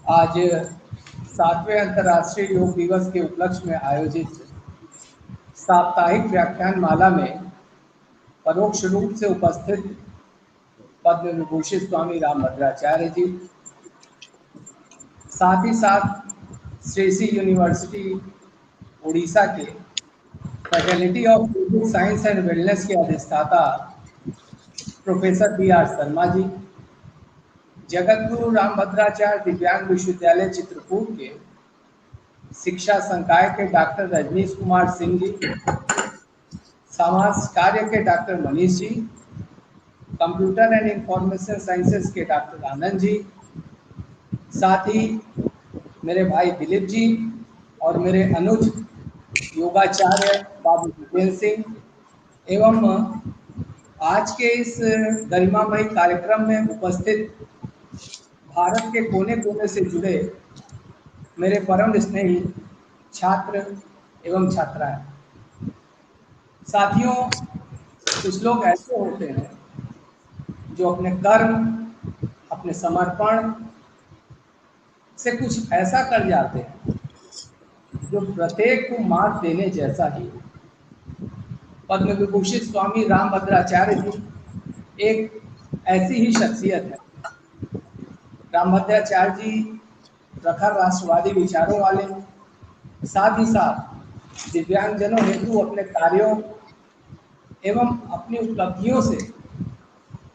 आज 7वें अंतर्राष्ट्रीय योग दिवस के उपलक्ष्य में आयोजित साप्ताहिक व्याख्यान माला में परोक्ष रूप से उपस्थित पद्म विभूषित स्वामी रामभद्राचार्य जी, साथ ही साथ श्रेयसी यूनिवर्सिटी उड़ीसा के faculty of physics science and wellness के अधिष्ठाता प्रोफेसर B.R. शर्मा जी, जगतगुरु रामभद्राचार्य दिव्यांग विश्वविद्यालय चित्रकूट के शिक्षा संकाय के डॉक्टर रजनीश कुमार सिंह जी, समाज कार्य के doctor Manish ji, computer and information sciences के डॉक्टर आनंद जी, साथ ही मेरे भाई दिलीप जी और मेरे अनुज योगाचार्य बाबू जितेंद्र सिंह एवं आज के इस गरिमामयी कार्यक्रम में उपस्थित भारत के कोने कोने से जुड़े मेरे परम स्नेही छात्र एवं छात्राएं। साथियों, कुछ लोग ऐसे होते हैं जो अपने कर्म, अपने समर्पण से कुछ ऐसा कर जाते हैं जो प्रत्येक को मात देने जैसा ही। पद्म विभूषित स्वामी रामभद्राचार्य जी एक ऐसी ही शख्सियत है। रामभद्राचार्य जी प्रखर राष्ट्रवादी विचारों वाले, साथ ही साथ दिव्यांगजनों हेतु अपने कार्यों एवं अपनी उपलब्धियों से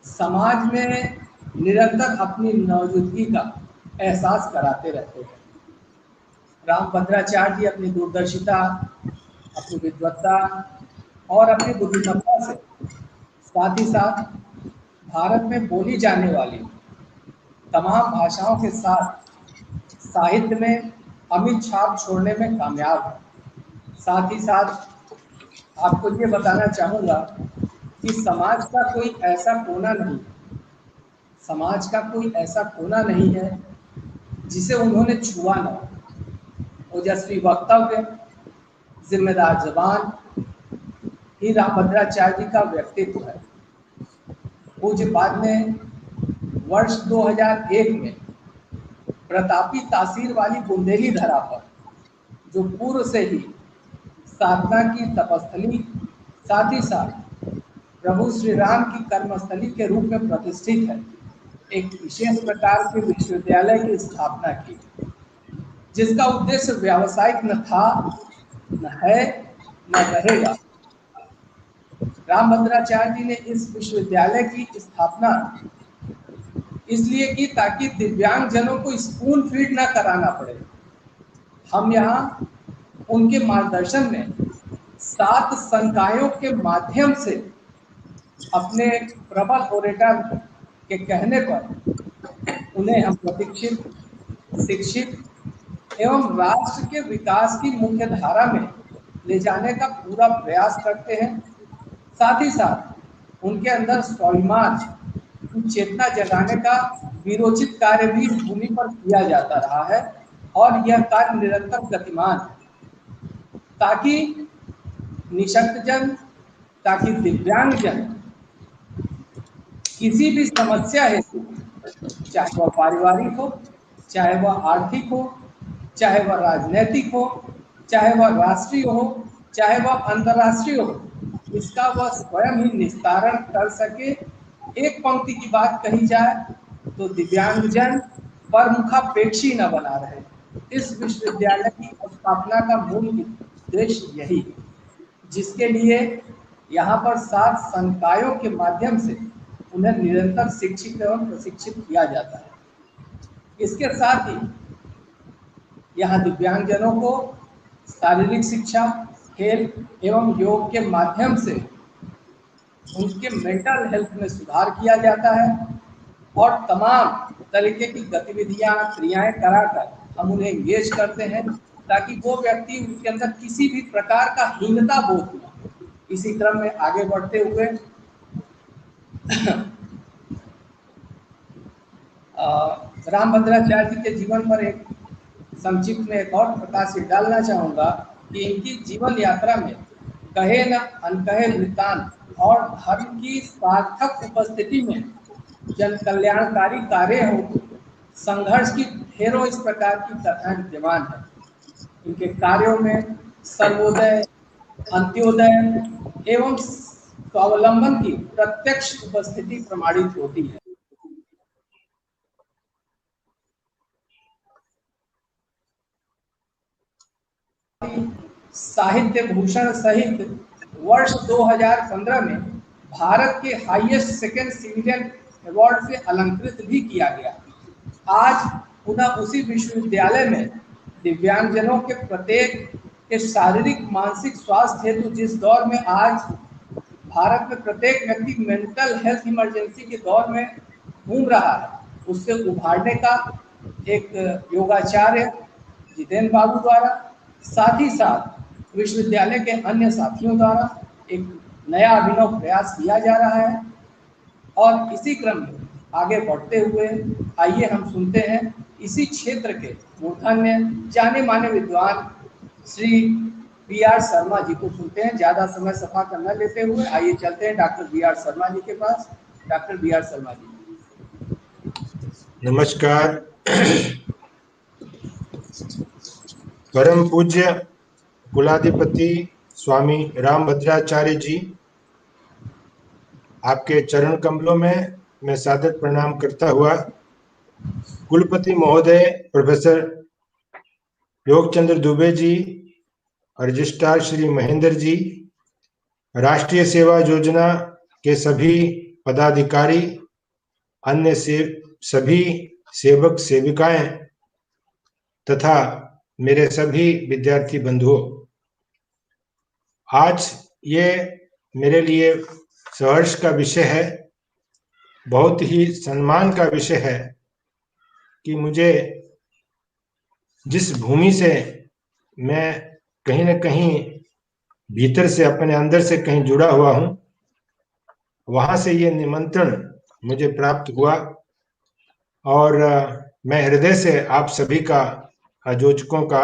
समाज में निरंतर अपनी मौजूदगी का एहसास कराते रहते हैं। रामभद्राचार्य जी अपनी दूरदर्शिता, अपनी विद्वत्ता और अपनी बुद्धिमत्ता से, साथ ही साथ भारत में बोली जाने वाली तमाम भाषाओं के साथ साहित्य में अमिट छाप छोड़ने में कामयाब है। साथ ही साथ आपको ये बताना चाहूँगा कि समाज का कोई ऐसा कोना नहीं, समाज का कोई ऐसा कोना नहीं है जिसे उन्होंने छुआ न हो। ओजस्वी वक्तव्य, जिम्मेदार जबान ही रामभद्राचार्य जी का व्यक्तित्व है। पूज्यपाद ने वर्ष 2001 में प्रतापी तासीर वाली बुंदेली धरा पर, जो पूर्व से ही साधना की तपस्थली, साथ ही साथ प्रभु श्री राम की कर्मस्थली के रूप में प्रतिष्ठित है, एक विशेष प्रकार के विश्वविद्यालय की स्थापना की, जिसका उद्देश्य व्यावसायिक न था, न है, न रहेगा। रामभद्राचार्य जी ने इस विश्वविद्यालय की स्थापना इसलिए की ताकि दिव्यांगजनों को स्पून फीड ना कराना पड़े। हम यहाँ उनके मार्गदर्शन में 7 संकायों के माध्यम से अपने प्रबल ओरेटर के कहने पर उन्हें हम प्रशिक्षित, शिक्षित एवं राष्ट्र के विकास की मुख्य धारा में ले जाने का पूरा प्रयास करते हैं। साथ ही साथ उनके अंदर स्वाभिमान चेतना जगाने का वीरोचित कार्य भी भूमि पर किया जाता रहा है और यह कार्य निरंतर गतिमान है, ताकि निशक्तजन, ताकि दिव्यांगजन किसी भी समस्या हेतु, चाहे वह पारिवारिक हो, चाहे वह आर्थिक हो, चाहे वह राजनैतिक हो, चाहे वह राष्ट्रीय हो, चाहे वह अंतर्राष्ट्रीय हो, इसका वह स्वयं ही निस्तारण कर सके। एक पंक्ति की बात कही जाए तो दिव्यांगजन परमुखापेक्षी न बना रहे। इस विश्वविद्यालय की स्थापना का मूल उद्देश्य यही है, जिसके लिए यहाँ पर 7 संकायों के माध्यम से उन्हें निरंतर शिक्षित एवं प्रशिक्षित किया जाता है। इसके साथ ही यहाँ दिव्यांगजनों को शारीरिक शिक्षा, खेल एवं योग के माध्यम से उनके मेंटल हेल्थ में सुधार किया जाता है और तमाम तरीके की गतिविधियां, क्रियाएं कराकर हम उन्हें एंगेज करते हैं, ताकि वो व्यक्ति, उनके अंदर किसी भी प्रकार का हीनता बोध न हो। इसी क्रम में आगे बढ़ते हुए रामभद्राचार्य जी के जीवन पर एक संक्षिप्त में एक और प्रकाश डालना चाहूँगा कि इनकी जीवन यात्रा में कहे न अनकहे वृत्तांत और धर्म की सार्थक उपस्थिति में जन कल्याणकारी कार्य हो, संघर्ष की ढेरों इस प्रकार की कथाएं विद्यमान है। इनके कार्यों में सर्वोदय, अंत्योदय एवं स्वावलंबन की प्रत्यक्ष उपस्थिति प्रमाणित होती है। साहित्य भूषण सहित वर्ष 2015 में भारत के हाईएस्ट सेकेंड सिविलियन अवार्ड से अलंकृत भी किया गया। आज पुनः उसी विश्वविद्यालय में दिव्यांगजनों के प्रत्येक के शारीरिक मानसिक स्वास्थ्य हेतु जिस दौर में आज भारत में प्रत्येक व्यक्ति मेंटल हेल्थ इमरजेंसी के दौर में घूम रहा है, उससे उभारने का एक योगाचार्य जितेंद्र बाबू द्वारा, साथ ही साथ विश्वविद्यालय के अन्य साथियों द्वारा एक नया अभिनव प्रयास किया जा रहा है। और इसी क्रम में आगे बढ़ते हुए आइए हम सुनते हैं इसी क्षेत्र के मूर्धन्य जाने माने विद्वान श्री बी.आर. शर्मा जी को सुनते हैं। ज़्यादा समय सफा कर न लेते हुए आइए चलते हैं डॉक्टर बी.आर. शर्मा जी के पास। Doctor B R. शर्मा जी। नमस्कार। परम पूज्य कुलाधिपति स्वामी रामभद्राचार्य जी, आपके चरण कमलों में मैं सादर प्रणाम करता हुआ कुलपति महोदय प्रोफेसर योगचंद्र दुबे जी, रजिस्ट्रार श्री महेंद्र जी, राष्ट्रीय सेवा योजना के सभी पदाधिकारी, अन्य सभी सेवक सेविकाएं तथा मेरे सभी विद्यार्थी बंधुओं, आज ये मेरे लिए सहर्ष का विषय है, बहुत ही सम्मान का विषय है कि मुझे जिस भूमि से मैं कहीं न कहीं भीतर से अपने अंदर से कहीं जुड़ा हुआ हूं, वहां से ये निमंत्रण मुझे प्राप्त हुआ और मैं हृदय से आप सभी का, आयोजकों का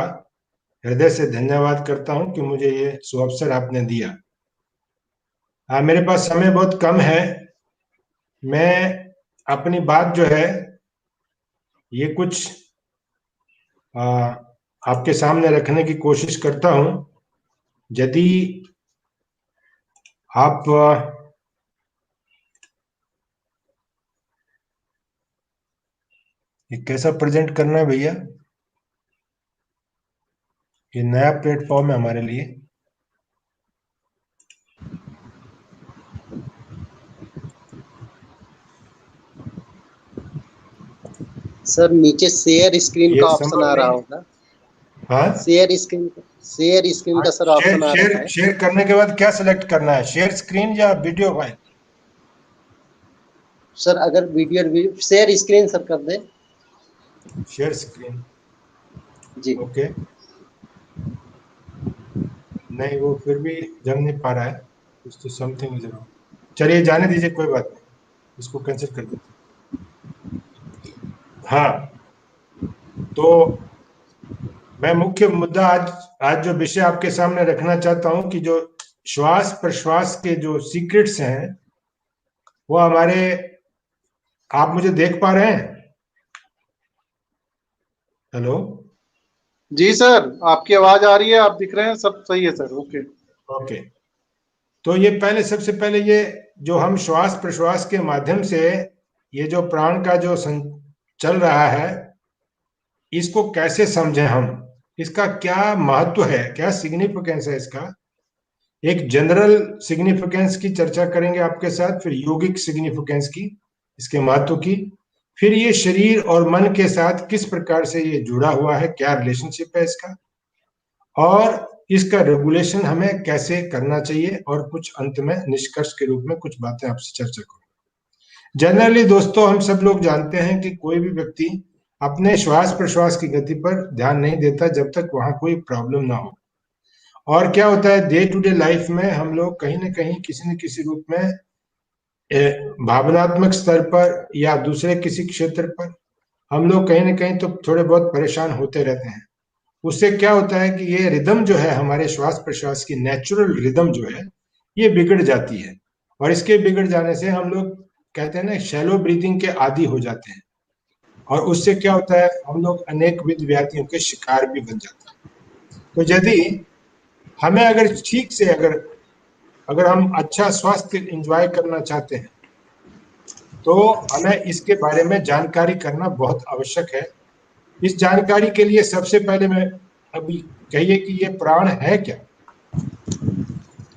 हृदय से धन्यवाद करता हूं कि मुझे ये सुअवसर आपने दिया। मेरे पास समय बहुत कम है। मैं अपनी बात जो है ये कुछ आपके सामने रखने की कोशिश करता हूं। यदि आप ये कैसा प्रेजेंट करना है भैया, ये नया प्लेटफॉर्म है हमारे लिए। सर नीचे शेयर स्क्रीन का ऑप्शन आ रहा होगा। हाँ, शेयर स्क्रीन का सर ऑप्शन आ रहा है। शेयर करने के बाद क्या सिलेक्ट करना है, शेयर स्क्रीन या वीडियो फाइल? सर अगर वीडियो शेयर स्क्रीन सर कर दें। शेयर स्क्रीन जी ओके। नहीं, वो फिर भी जम नहीं पा रहा है, कुछ तो समथिंग इज रॉन्ग। चलिए जाने दीजिए, कोई बात नहीं, इसको कैंसिल कर देते। हाँ, तो मैं मुख्य मुद्दा आज जो विषय आपके सामने रखना चाहता हूं कि जो श्वास प्रश्वास के जो सीक्रेट्स हैं वो हमारे, आप मुझे देख पा रहे हैं? हेलो जी सर, आपकी आवाज आ रही है, आप दिख रहे हैं, सब सही है सर। Okay okay. तो ये पहले, सबसे पहले ये जो हम श्वास प्रश्वास के माध्यम से ये जो प्राण का जो चल रहा है, इसको कैसे समझें हम, इसका क्या महत्व है, क्या सिग्निफिकेंस है इसका। एक जनरल सिग्निफिकेंस की चर्चा करेंगे आपके साथ, फिर यौगिक सिग्निफिकेंस की, इसके महत्व की, फिर ये शरीर और मन के साथ किस प्रकार से ये जुड़ा हुआ है, क्या रिलेशनशिप है इसका, और इसका रेगुलेशन हमें कैसे करना चाहिए, और कुछ अंत में निष्कर्ष के रूप में कुछ बातें आपसे चर्चा करूंगा। जनरली दोस्तों, हम सब लोग जानते हैं कि कोई भी व्यक्ति अपने श्वास प्रश्वास की गति पर ध्यान नहीं देता जब तक वहां कोई प्रॉब्लम ना हो। और क्या होता है, डे टू डे लाइफ में हम लोग कहीं ना कहीं किसी न किसी रूप में भावनात्मक स्तर पर या दूसरे किसी क्षेत्र पर हम लोग कहीं ना कहीं तो थोड़े बहुत परेशान होते रहते हैं। उससे क्या होता है कि ये रिदम जो है, हमारे श्वास प्रश्वास की नेचुरल रिदम जो है, ये बिगड़ जाती है। और इसके बिगड़ जाने से हम लोग कहते हैं ना, शैलो ब्रीथिंग के आदी हो जाते हैं। और उससे क्या होता है, हम लोग अनेक विध व्याधियों के शिकार भी बन जाते हैं। तो यदि हमें अगर ठीक से अगर हम अच्छा स्वास्थ्य एंजॉय करना चाहते हैं तो हमें इसके बारे में जानकारी करना बहुत आवश्यक है। इस जानकारी के लिए सबसे पहले मैं अभी कहिए कि ये प्राण है क्या।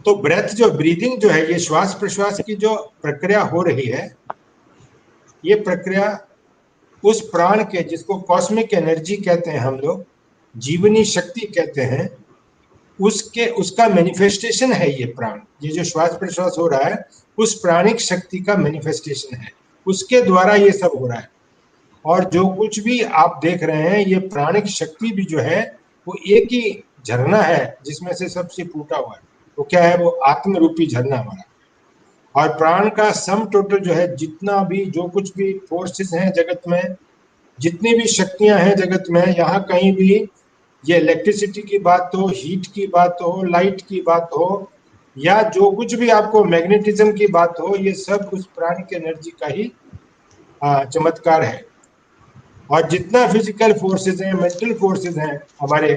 तो ब्रेथ जो ब्रीदिंग जो है, ये श्वास प्रश्वास की जो प्रक्रिया हो रही है, ये प्रक्रिया उस प्राण के, जिसको कॉस्मिक एनर्जी कहते हैं हम लोग, जीवनी शक्ति कहते हैं, उसका मैनिफेस्टेशन है ये प्राण। ये जो श्वास प्रश्वास हो रहा है उस प्राणिक शक्ति का मैनिफेस्टेशन है, उसके द्वारा ये सब हो रहा है। और जो कुछ भी आप देख रहे हैं, ये प्राणिक शक्ति भी जो है वो एक ही झरना है जिसमें से सबसे फूटा हुआ है। वो क्या है, वो आत्म रूपी झरना हमारा। और प्राण का सम टोटल जो है, जितना भी जो कुछ भी फोर्सेस हैं जगत में, जितनी भी शक्तियां हैं जगत में, यहाँ कहीं भी ये इलेक्ट्रिसिटी की बात हो, हीट की बात हो, लाइट की बात हो, या जो कुछ भी आपको मैग्नेटिज्म की बात हो, ये सब उस प्राणिक एनर्जी का ही चमत्कार है। और जितना फिजिकल फोर्सेस हैं, मेंटल फोर्सेस हैं हमारे,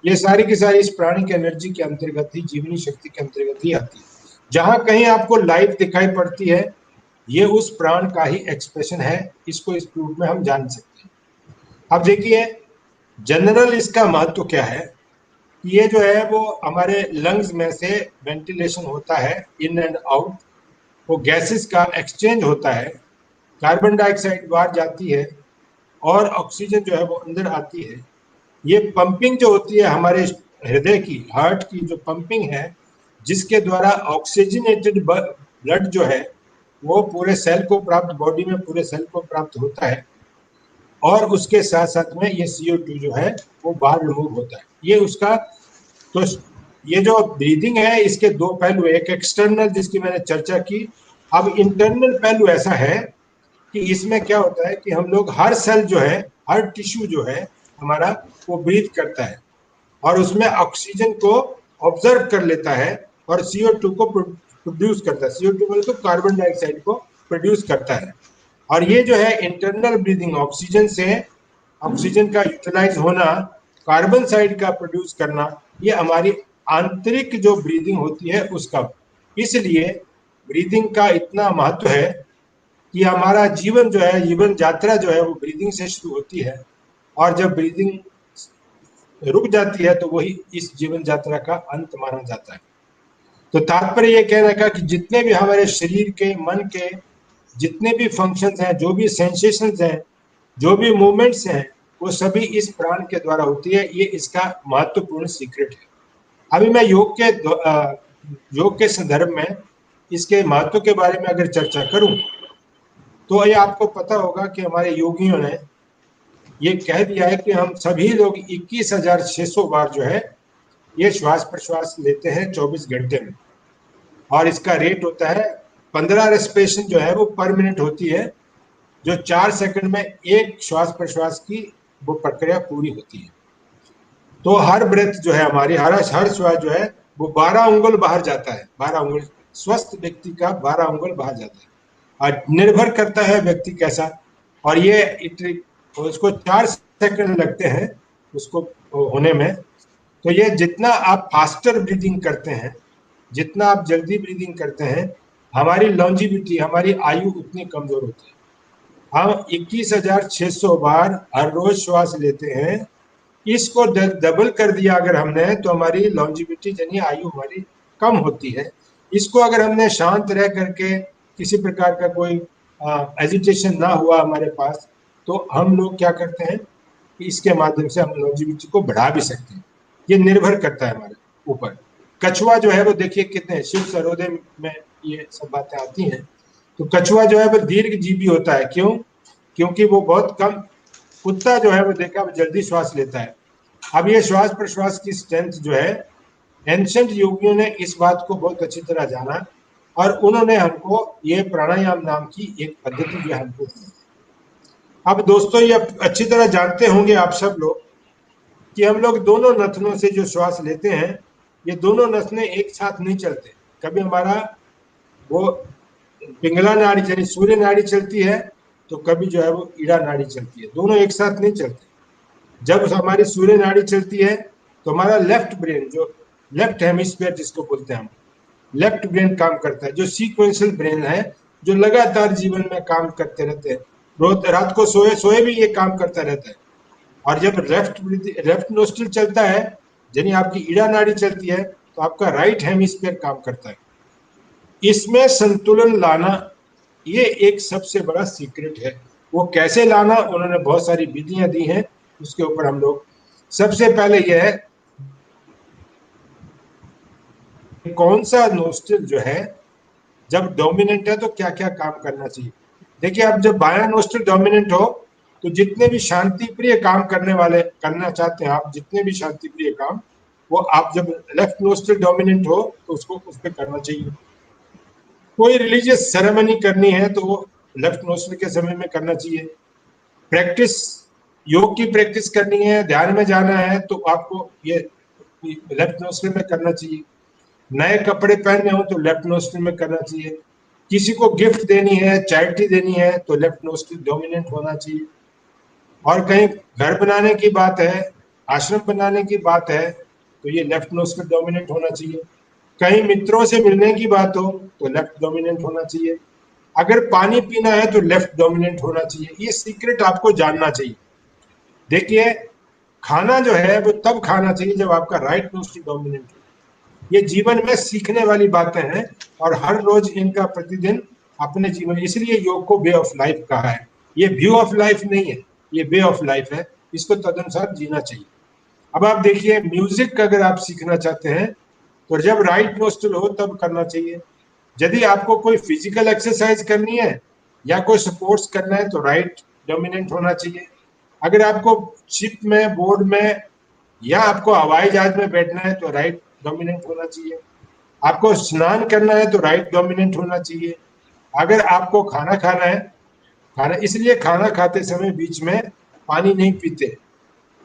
ये सारी की सारी इस प्राणिक एनर्जी के अंतर्गत ही, जीवनी शक्ति के अंतर्गत ही आती है। जहां कहीं आपको लाइट दिखाई पड़ती है, ये उस प्राण का ही एक्सप्रेशन है। इसको इस रूप में हम जान सकते हैं। अब देखिए जनरल इसका महत्व क्या है। ये जो है वो हमारे लंग्स में से वेंटिलेशन होता है, इन एंड आउट, वो गैसेस का एक्सचेंज होता है, कार्बन डाइऑक्साइड बाहर जाती है और ऑक्सीजन जो है वो अंदर आती है। ये पंपिंग जो होती है हमारे हृदय की, हार्ट की जो पंपिंग है, जिसके द्वारा ऑक्सीजनेटेड ब्लड जो है वो पूरे सेल को प्राप्त, बॉडी में पूरे सेल को प्राप्त होता है। और उसके साथ साथ में ये CO2 जो है वो बाहर रिमूव होता है। ये उसका, तो ये जो ब्रीदिंग है इसके दो पहलू, एक एक्सटर्नल जिसकी मैंने चर्चा की। अब इंटरनल पहलू ऐसा है कि इसमें क्या होता है कि हम लोग, हर सेल जो है, हर टिश्यू जो है हमारा, वो ब्रीथ करता है और उसमें ऑक्सीजन को ऑब्जर्व कर लेता है और CO2 को प्रोड्यूस करता है। CO2 मतलब तो कार्बन डाइऑक्साइड को प्रोड्यूस करता है। और ये जो है इंटरनल ब्रीदिंग, ऑक्सीजन से ऑक्सीजन का यूटिलाइज होना, कार्बन साइड का प्रोड्यूस करना, ये हमारी आंतरिक जो ब्रीदिंग होती है उसका। इसलिए ब्रीदिंग का इतना महत्व है कि हमारा जीवन जो है, जीवन यात्रा जो है वो ब्रीदिंग से शुरू होती है। और जब ब्रीदिंग रुक जाती है तो वही इस जीवन यात्रा का अंत माना जाता है। तो तात्पर्य ये कहने का कि जितने भी हमारे शरीर के, मन के जितने भी फंक्शंस हैं, जो भी सेंसेशंस हैं, जो भी मूवमेंट्स हैं, वो सभी इस प्राण के द्वारा होती है। ये इसका महत्वपूर्ण सीक्रेट है। अभी मैं योग के संदर्भ में इसके महत्व के बारे में अगर चर्चा करूं तो ये आपको पता होगा कि हमारे योगियों ने ये कह दिया है कि हम सभी लोग 21,600 बार जो है ये श्वास प्रश्वास लेते हैं 24 घंटे में। और इसका रेट होता है 15 रेस्पिरेशन जो है वो पर मिनट होती है, जो 4 सेकंड में एक श्वास प्रश्वास की वो प्रक्रिया पूरी होती है। तो हर ब्रेथ जो है हमारी, हर श्वास जो है वो 12 उंगल बाहर जाता है। 12 उंगल, स्वस्थ व्यक्ति का 12 उंगल बाहर जाता है। और निर्भर करता है व्यक्ति कैसा। और ये उसको 4 सेकंड लगते हैं उसको होने में। तो ये जितना आप फास्टर ब्रीदिंग करते हैं, जितना आप जल्दी ब्रीदिंग करते हैं, हमारी लॉन्जिविटी, हमारी आयु उतनी कमजोर होती है। हम 21,600 बार हर रोज श्वास लेते हैं। इसको डबल कर दिया अगर हमने तो हमारी लॉन्जिविटी यानी आयु हमारी कम होती है। इसको अगर हमने शांत रह करके, किसी प्रकार का कोई एजिटेशन ना हुआ हमारे पास, तो हम लोग क्या करते हैं कि इसके माध्यम से हम लॉन्जिविटी को बढ़ा भी सकते हैं। ये निर्भर करता है हमारे ऊपर। कछुआ जो है वो देखिए कितने, शिव सर्वोदय में ये सब बातें आती हैं। तो कछुआ जो है वो दीर्घ जीवी होता है। क्यों? क्योंकि वो बहुत कम, कुत्ता जो है वो देखा वो जल्दी श्वास लेता है। अब ये श्वास प्रश्वास की स्ट्रेंथ जो है, एंशिएंट योगियों ने इस बात को बहुत अच्छी तरह जाना और उन्होंने हमको ये प्राणायाम नाम की एक पद्धति जो हमको दी। अब दोस्तों ये अच्छी तरह जानते होंगे आप सब लोग कि हम लोग दोनों नथनों से जो श्वास लेते हैं, ये दोनों नथने एक साथ नहीं चलते। कभी हमारा वो पिंगला नाड़ी यानी सूर्य नाड़ी चलती है तो कभी जो है वो ईड़ा नाड़ी चलती है, दोनों एक साथ नहीं चलते। जब हमारी सूर्य नाड़ी चलती है तो हमारा लेफ्ट ब्रेन, जो लेफ्ट हेमिस्फीयर जिसको बोलते हैं हम, लेफ्ट ब्रेन काम करता है, जो सीक्वेंशियल ब्रेन है, जो लगातार जीवन में काम करते रहते हैं, रोज रात को सोए सोए भी ये काम करता रहता है। और जब लेफ्ट नोस्ट्रिल चलता है, यानी आपकी ईड़ा नाड़ी चलती है, तो आपका राइट हेमिस्फीयर काम करता है। इसमें संतुलन लाना ये एक सबसे बड़ा सीक्रेट है। वो कैसे लाना, उन्होंने बहुत सारी विधियां दी हैं, उसके ऊपर हम लोग सबसे पहले यह है कौन सा नोस्ट्रिल जो है जब डोमिनेंट है तो क्या क्या काम करना चाहिए। देखिए, आप जब बायां नोस्ट्रिल डोमिनेंट हो तो जितने भी शांति प्रिय काम करने वाले करना चाहते हैं आप, जितने भी शांति प्रिय काम, वो आप जब लेफ्ट नोस्ट्रिल डोमिनेंट हो तो उसको उस पर करना चाहिए। कोई रिलीजियस सेरेमनी करनी है तो वो लेफ्ट नोस्ट्रिल के समय में करना चाहिए। प्रैक्टिस, योग की प्रैक्टिस करनी है, ध्यान में जाना है, तो आपको ये लेफ्ट नोस्ट्रिल में करना चाहिए। नए कपड़े पहनने हो तो लेफ्ट नोस्ट्रिल में करना चाहिए। किसी को गिफ्ट देनी है, चैरिटी देनी है, तो लेफ्ट नोस्ट्रिल डोमिनेंट होना चाहिए। और कहीं घर बनाने की बात है, आश्रम बनाने की बात है, तो ये लेफ्ट नोस्ट्रिल डोमिनेंट होना चाहिए। कहीं मित्रों से मिलने की बात हो तो लेफ्ट डोमिनेंट होना चाहिए। अगर पानी पीना है तो लेफ्ट डोमिनेंट होना चाहिए। ये सीक्रेट आपको जानना चाहिए। देखिए, खाना जो है वो तब खाना चाहिए जब आपका राइट नोस्ट्रिल डोमिनेंट हो। ये जीवन में सीखने वाली बातें हैं और हर रोज इनका प्रतिदिन अपने जीवन, इसलिए योग को वे ऑफ लाइफ कहा है। ये व्यू ऑफ लाइफ नहीं है, ये वे ऑफ लाइफ है, इसको तदनुसार जीना चाहिए। अब आप देखिए, म्यूजिक अगर आप सीखना चाहते हैं तो जब राइट नोस्ट्रिल हो तब करना चाहिए। यदि आपको कोई फिजिकल एक्सरसाइज करनी है या कोई स्पोर्ट्स करना है तो राइट डोमिनेंट होना चाहिए। अगर आपको शिप में, बोर्ड में या आपको हवाई जहाज में बैठना है तो राइट डोमिनेंट होना चाहिए। आपको स्नान करना है तो राइट डोमिनेंट होना चाहिए। अगर आपको खाना खाना है, खाना इसलिए खाना खाते समय बीच में पानी नहीं पीते,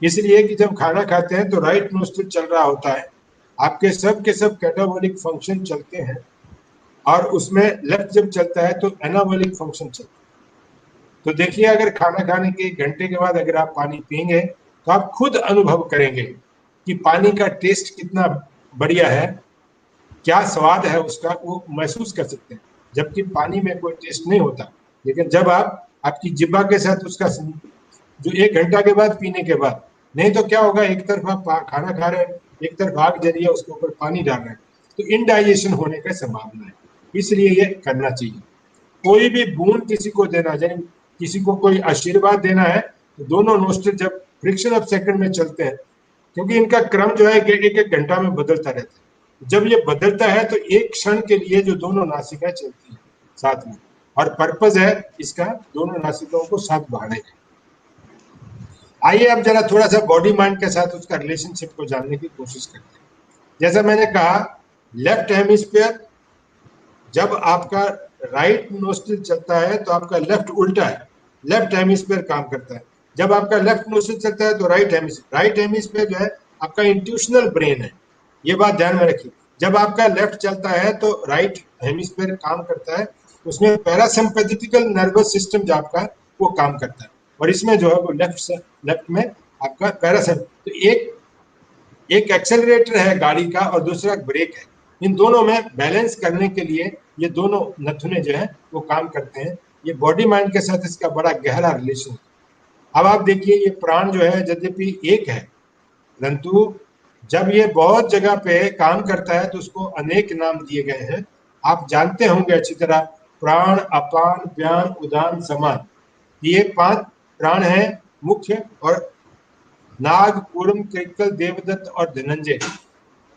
इसलिए कि जब खाना खाते हैं तो राइट नोस्ट्रिल चल रहा होता है, आपके सब के सब कैटाबॉलिक फंक्शन चलते हैं, और उसमें लेफ्ट जब चलता है तो एनाबॉलिक फंक्शन चलता है। तो देखिए, अगर खाना खाने के 1 घंटे के बाद अगर आप पानी पिएंगे तो आप खुद अनुभव करेंगे कि पानी का टेस्ट कितना बढ़िया है, क्या स्वाद है उसका, वो महसूस कर सकते हैं। जबकि पानी में कोई टेस्ट नहीं होता, लेकिन जब आप आपकी जिब्बा के साथ उसका जो 1 घंटा के बाद पीने के बाद, नहीं तो क्या होगा, एक तरफ आप खाना खा रहे हैं, एक तरफ आग जल रही है, उसके ऊपर पानी डाल रहे हैं, तो इनडाइजेशन होने का संभावना है। इसलिए ये करना चाहिए। कोई भी बूंद किसी को देना, यानी किसी को कोई आशीर्वाद देना है, तो दोनों नोस्ट्रिल जब फ्रिक्शन ऑफ सेकंड में चलते हैं, क्योंकि इनका क्रम जो है एक एक घंटा में बदलता रहता है, जब ये बदलता है तो एक क्षण के लिए जो दोनों नासिकाएं चलती है साथ में, और पर्पज है इसका दोनों नासिकाओं को साथ बढ़ाने का। आइए अब जरा थोड़ा सा बॉडी माइंड के साथ उसका रिलेशनशिप को जानने की कोशिश करते हैं। जैसा मैंने कहा, लेफ्ट हेमिस्फीयर जब आपका राइट नोस्ट्रिल चलता है तो आपका लेफ्ट उल्टा है, लेफ्ट हेमिस्फीयर काम करता है। जब आपका लेफ्ट नोस्ट्रिल चलता है तो राइट हेमिस्फीयर जो है आपका इंट्यूशनल ब्रेन है, ये बात ध्यान में रखिए। जब आपका लेफ्ट चलता है तो राइट हेमिस्फीयर काम करता है, उसमें पैरासिम्पैथेटिकल नर्वस सिस्टम जो आपका वो काम करता है, और इसमें जो है वो लेफ्ट में आपका तो एक एक्सेलरेटर है गाड़ी का और दूसरा ब्रेक है। इन दोनों में बैलेंस करने के लिए ये दोनों नथुने जो है वो काम करते हैं। ये बॉडी माइंड के साथ इसका बड़ा गहरा रिलेशन है। अब आप देखिए, ये प्राण जो है यद्यपि एक है, परंतु जब ये बहुत जगह पे काम करता है तो उसको अनेक नाम दिए गए हैं। आप जानते होंगे अच्छी तरह, प्राण, अपान, व्यान, उदान, समान, ये 5 प्राण हैं मुख्य, और नाग, कूर्म, कृकल, देवदत्त और धनंजय।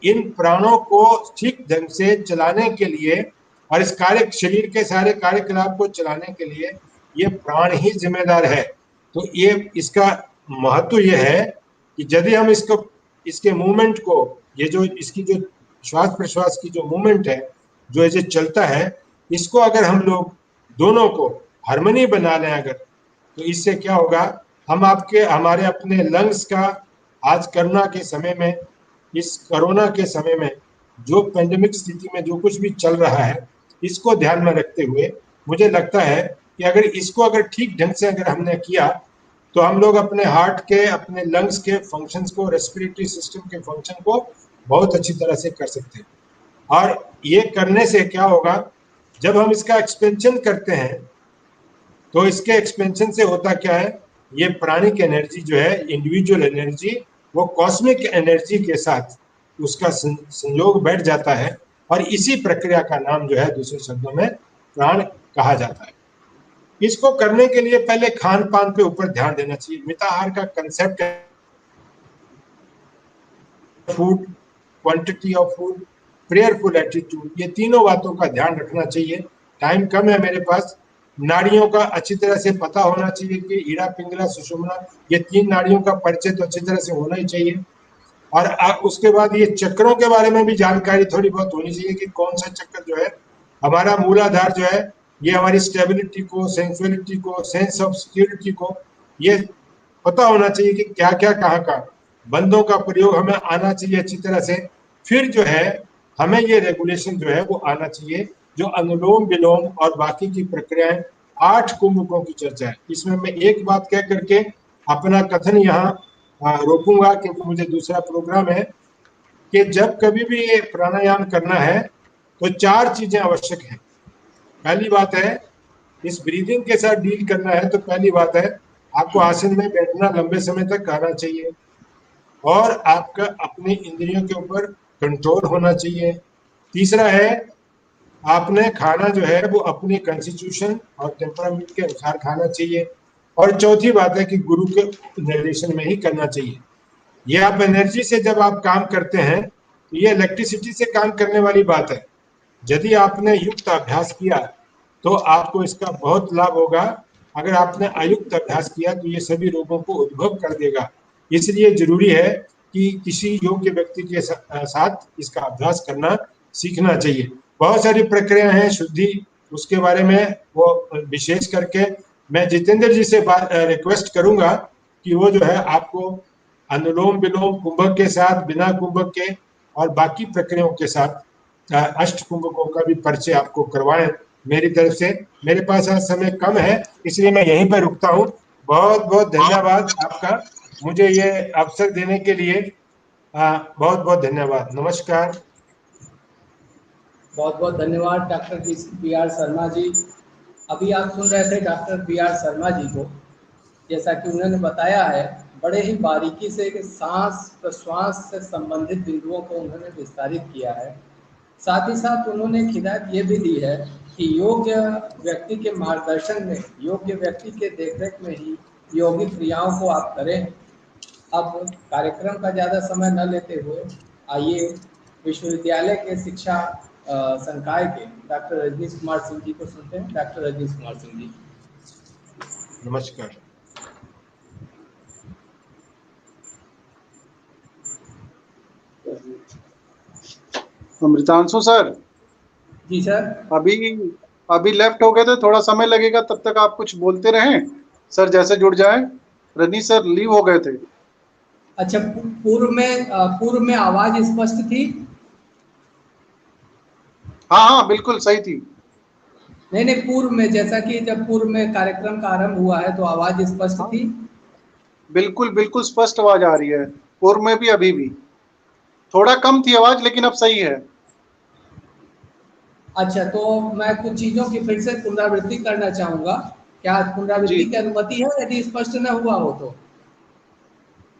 इन प्राणों को ठीक ढंग से चलाने के लिए और इस शरीर के सारे कार्यकलाप को चलाने के लिए ये प्राण ही जिम्मेदार है। तो ये इसका महत्व ये है कि यदि हम इसके मूवमेंट को, ये जो इसकी जो श्वास प्रश्वास की जो मूवमेंट है, जो ऐसे चलता है, इसको अगर हम लोग दोनों को हार्मनी बना लें अगर, तो इससे क्या होगा, हमारे अपने लंग्स का आज कोरोना के समय में, इस कोरोना के समय में जो पेंडेमिक स्थिति में जो कुछ भी चल रहा है, इसको ध्यान में रखते हुए मुझे लगता है कि अगर इसको अगर ठीक ढंग से अगर हमने किया तो हम लोग अपने हार्ट के, अपने लंग्स के फंक्शंस को, रेस्पिरेटरी सिस्टम के फंक्शन को बहुत अच्छी तरह से कर सकते हैं। और ये करने से क्या होगा, जब हम इसका एक्सपेंशन करते हैं तो इसके एक्सपेंशन से होता क्या है, ये प्राणिक एनर्जी जो है, इंडिविजुअल एनर्जी, वो कॉस्मिक एनर्जी के साथ उसका संयोग बैठ जाता है और इसी प्रक्रिया का नाम जो है दूसरे शब्दों में प्राण कहा जाता है। इसको करने के लिए पहले खान पान पे ऊपर ध्यान देना चाहिए। मिताहार का कंसेप्ट है food, quantity of food, prayerful attitude, ये तीनों बातों का ध्यान रखना चाहिए। टाइम कम है मेरे पास। नाड़ियों का अच्छी तरह से पता होना चाहिए कि ईड़ा, पिंगला, सुषुम्ना, ये 3 नाड़ियों का परिचय तो अच्छी तरह से होना ही चाहिए। और उसके बाद ये चक्रों के बारे में भी जानकारी थोड़ी बहुत होनी चाहिए कि कौन सा चक्र जो है हमारा मूलाधार जो है, ये हमारी स्टेबिलिटी को, सेंसुअलिटी को, सेंस ऑफ सिक्योरिटी को, ये पता होना चाहिए कि क्या क्या कहाँ का बंदों का प्रयोग हमें आना चाहिए अच्छी तरह से। फिर जो है हमें ये रेगुलेशन जो है वो आना चाहिए, जो अनुलोम विलोम और बाकी की प्रक्रियाएं 8 कुंभकों की चर्चा है। इसमें मैं एक बात कह करके अपना कथन यहाँ रोकूंगा क्योंकि मुझे दूसरा प्रोग्राम है, कि जब कभी भी ये प्राणायाम करना है तो 4 चीजें आवश्यक हैं। पहली बात है, इस ब्रीदिंग के साथ डील करना है तो पहली बात है आपको आसन में बैठना लंबे समय तक आना चाहिए और आपका अपनी इंद्रियों के ऊपर कंट्रोल होना चाहिए। तीसरा है, आपने खाना जो है वो अपनी कॉन्स्टिट्यूशन और टेम्परामेंट के अनुसार खाना चाहिए। और चौथी बात है कि गुरु के निर्देशन में ही करना चाहिए। ये आप एनर्जी से जब आप काम करते हैं तो ये इलेक्ट्रिसिटी से काम करने वाली बात है। यदि आपने युक्त अभ्यास किया तो आपको इसका बहुत लाभ होगा। अगर आपने अयुक्त अभ्यास किया तो ये सभी रोगों को उद्भव कर देगा। इसलिए जरूरी है कि किसी योग्य व्यक्ति के साथ इसका अभ्यास करना सीखना चाहिए। बहुत सारी प्रक्रिया हैं शुद्धि, उसके बारे में वो विशेष करके मैं जितेंद्र जी से रिक्वेस्ट करूंगा कि वो जो है आपको अनुलोम विलोम कुंभक के साथ, बिना कुंभक के और बाकी प्रक्रियाओं के साथ अष्ट कुंभकों का भी परिचय आपको करवाएं मेरी तरफ से। मेरे पास आज समय कम है इसलिए मैं यहीं पर रुकता हूँ। बहुत बहुत धन्यवाद आपका मुझे ये अवसर देने के लिए। बहुत बहुत धन्यवाद। नमस्कार। बहुत बहुत धन्यवाद doctor B R Sharma ji. अभी आप सुन रहे थे doctor B R Sharma ji को। जैसा कि उन्होंने बताया है, बड़े ही बारीकी से कि सांस प्रश्वास से संबंधित बिंदुओं को उन्होंने विस्तारित किया है। साथ ही साथ उन्होंने एक हिदायत ये भी दी है कि योग्य व्यक्ति के मार्गदर्शन में, योग्य व्यक्ति के देखरेख में ही योगिक क्रियाओं को आप करें। अब कार्यक्रम का ज़्यादा समय न लेते हुए आइए विश्वविद्यालय के शिक्षा संकाय के डॉक्टर रजनीश कुमार सिंह जी को सुनते हैं। डॉक्टर रजनीश कुमार सिंह जी। नमस्कार। अमृतांशु सर। जी सर। अभी लेफ्ट हो गए थे, थोड़ा समय लगेगा, तब तक आप कुछ बोलते रहें सर, जैसे जुड़ जाए। रजनीश सर लीव हो गए थे। अच्छा, पूर्व में आवाज स्पष्ट थी? हाँ हाँ बिल्कुल सही थी। नहीं, पूर्व में, जैसा कि जब पूर्व में कार्यक्रम का आरंभ हुआ है तो आवाज स्पष्ट थी? बिल्कुल बिल्कुल स्पष्ट आवाज आ रही है, पूर्व में भी अभी भी। थोड़ा कम थी आवाज लेकिन अब सही है। अच्छा, तो मैं कुछ चीजों की फिर से पुनरावृत्ति करना चाहूंगा। क्या पुनरावृत्ति की अनुमति है यदि स्पष्ट न हुआ हो तो?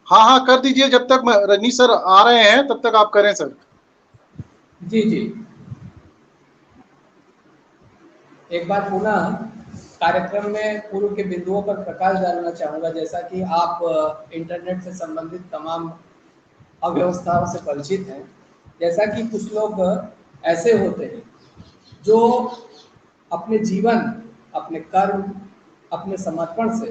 हाँ हाँ कर दीजिए, जब तक रजनीश सर आ रहे हैं तब तक आप करें सर। जी जी। एक बार पुनः कार्यक्रम में पूर्व के बिंदुओं पर प्रकाश डालना चाहूँगा। जैसा कि आप इंटरनेट से संबंधित तमाम अव्यवस्थाओं से परिचित हैं। जैसा कि कुछ लोग ऐसे होते हैं जो अपने जीवन, अपने कर्म, अपने समर्पण से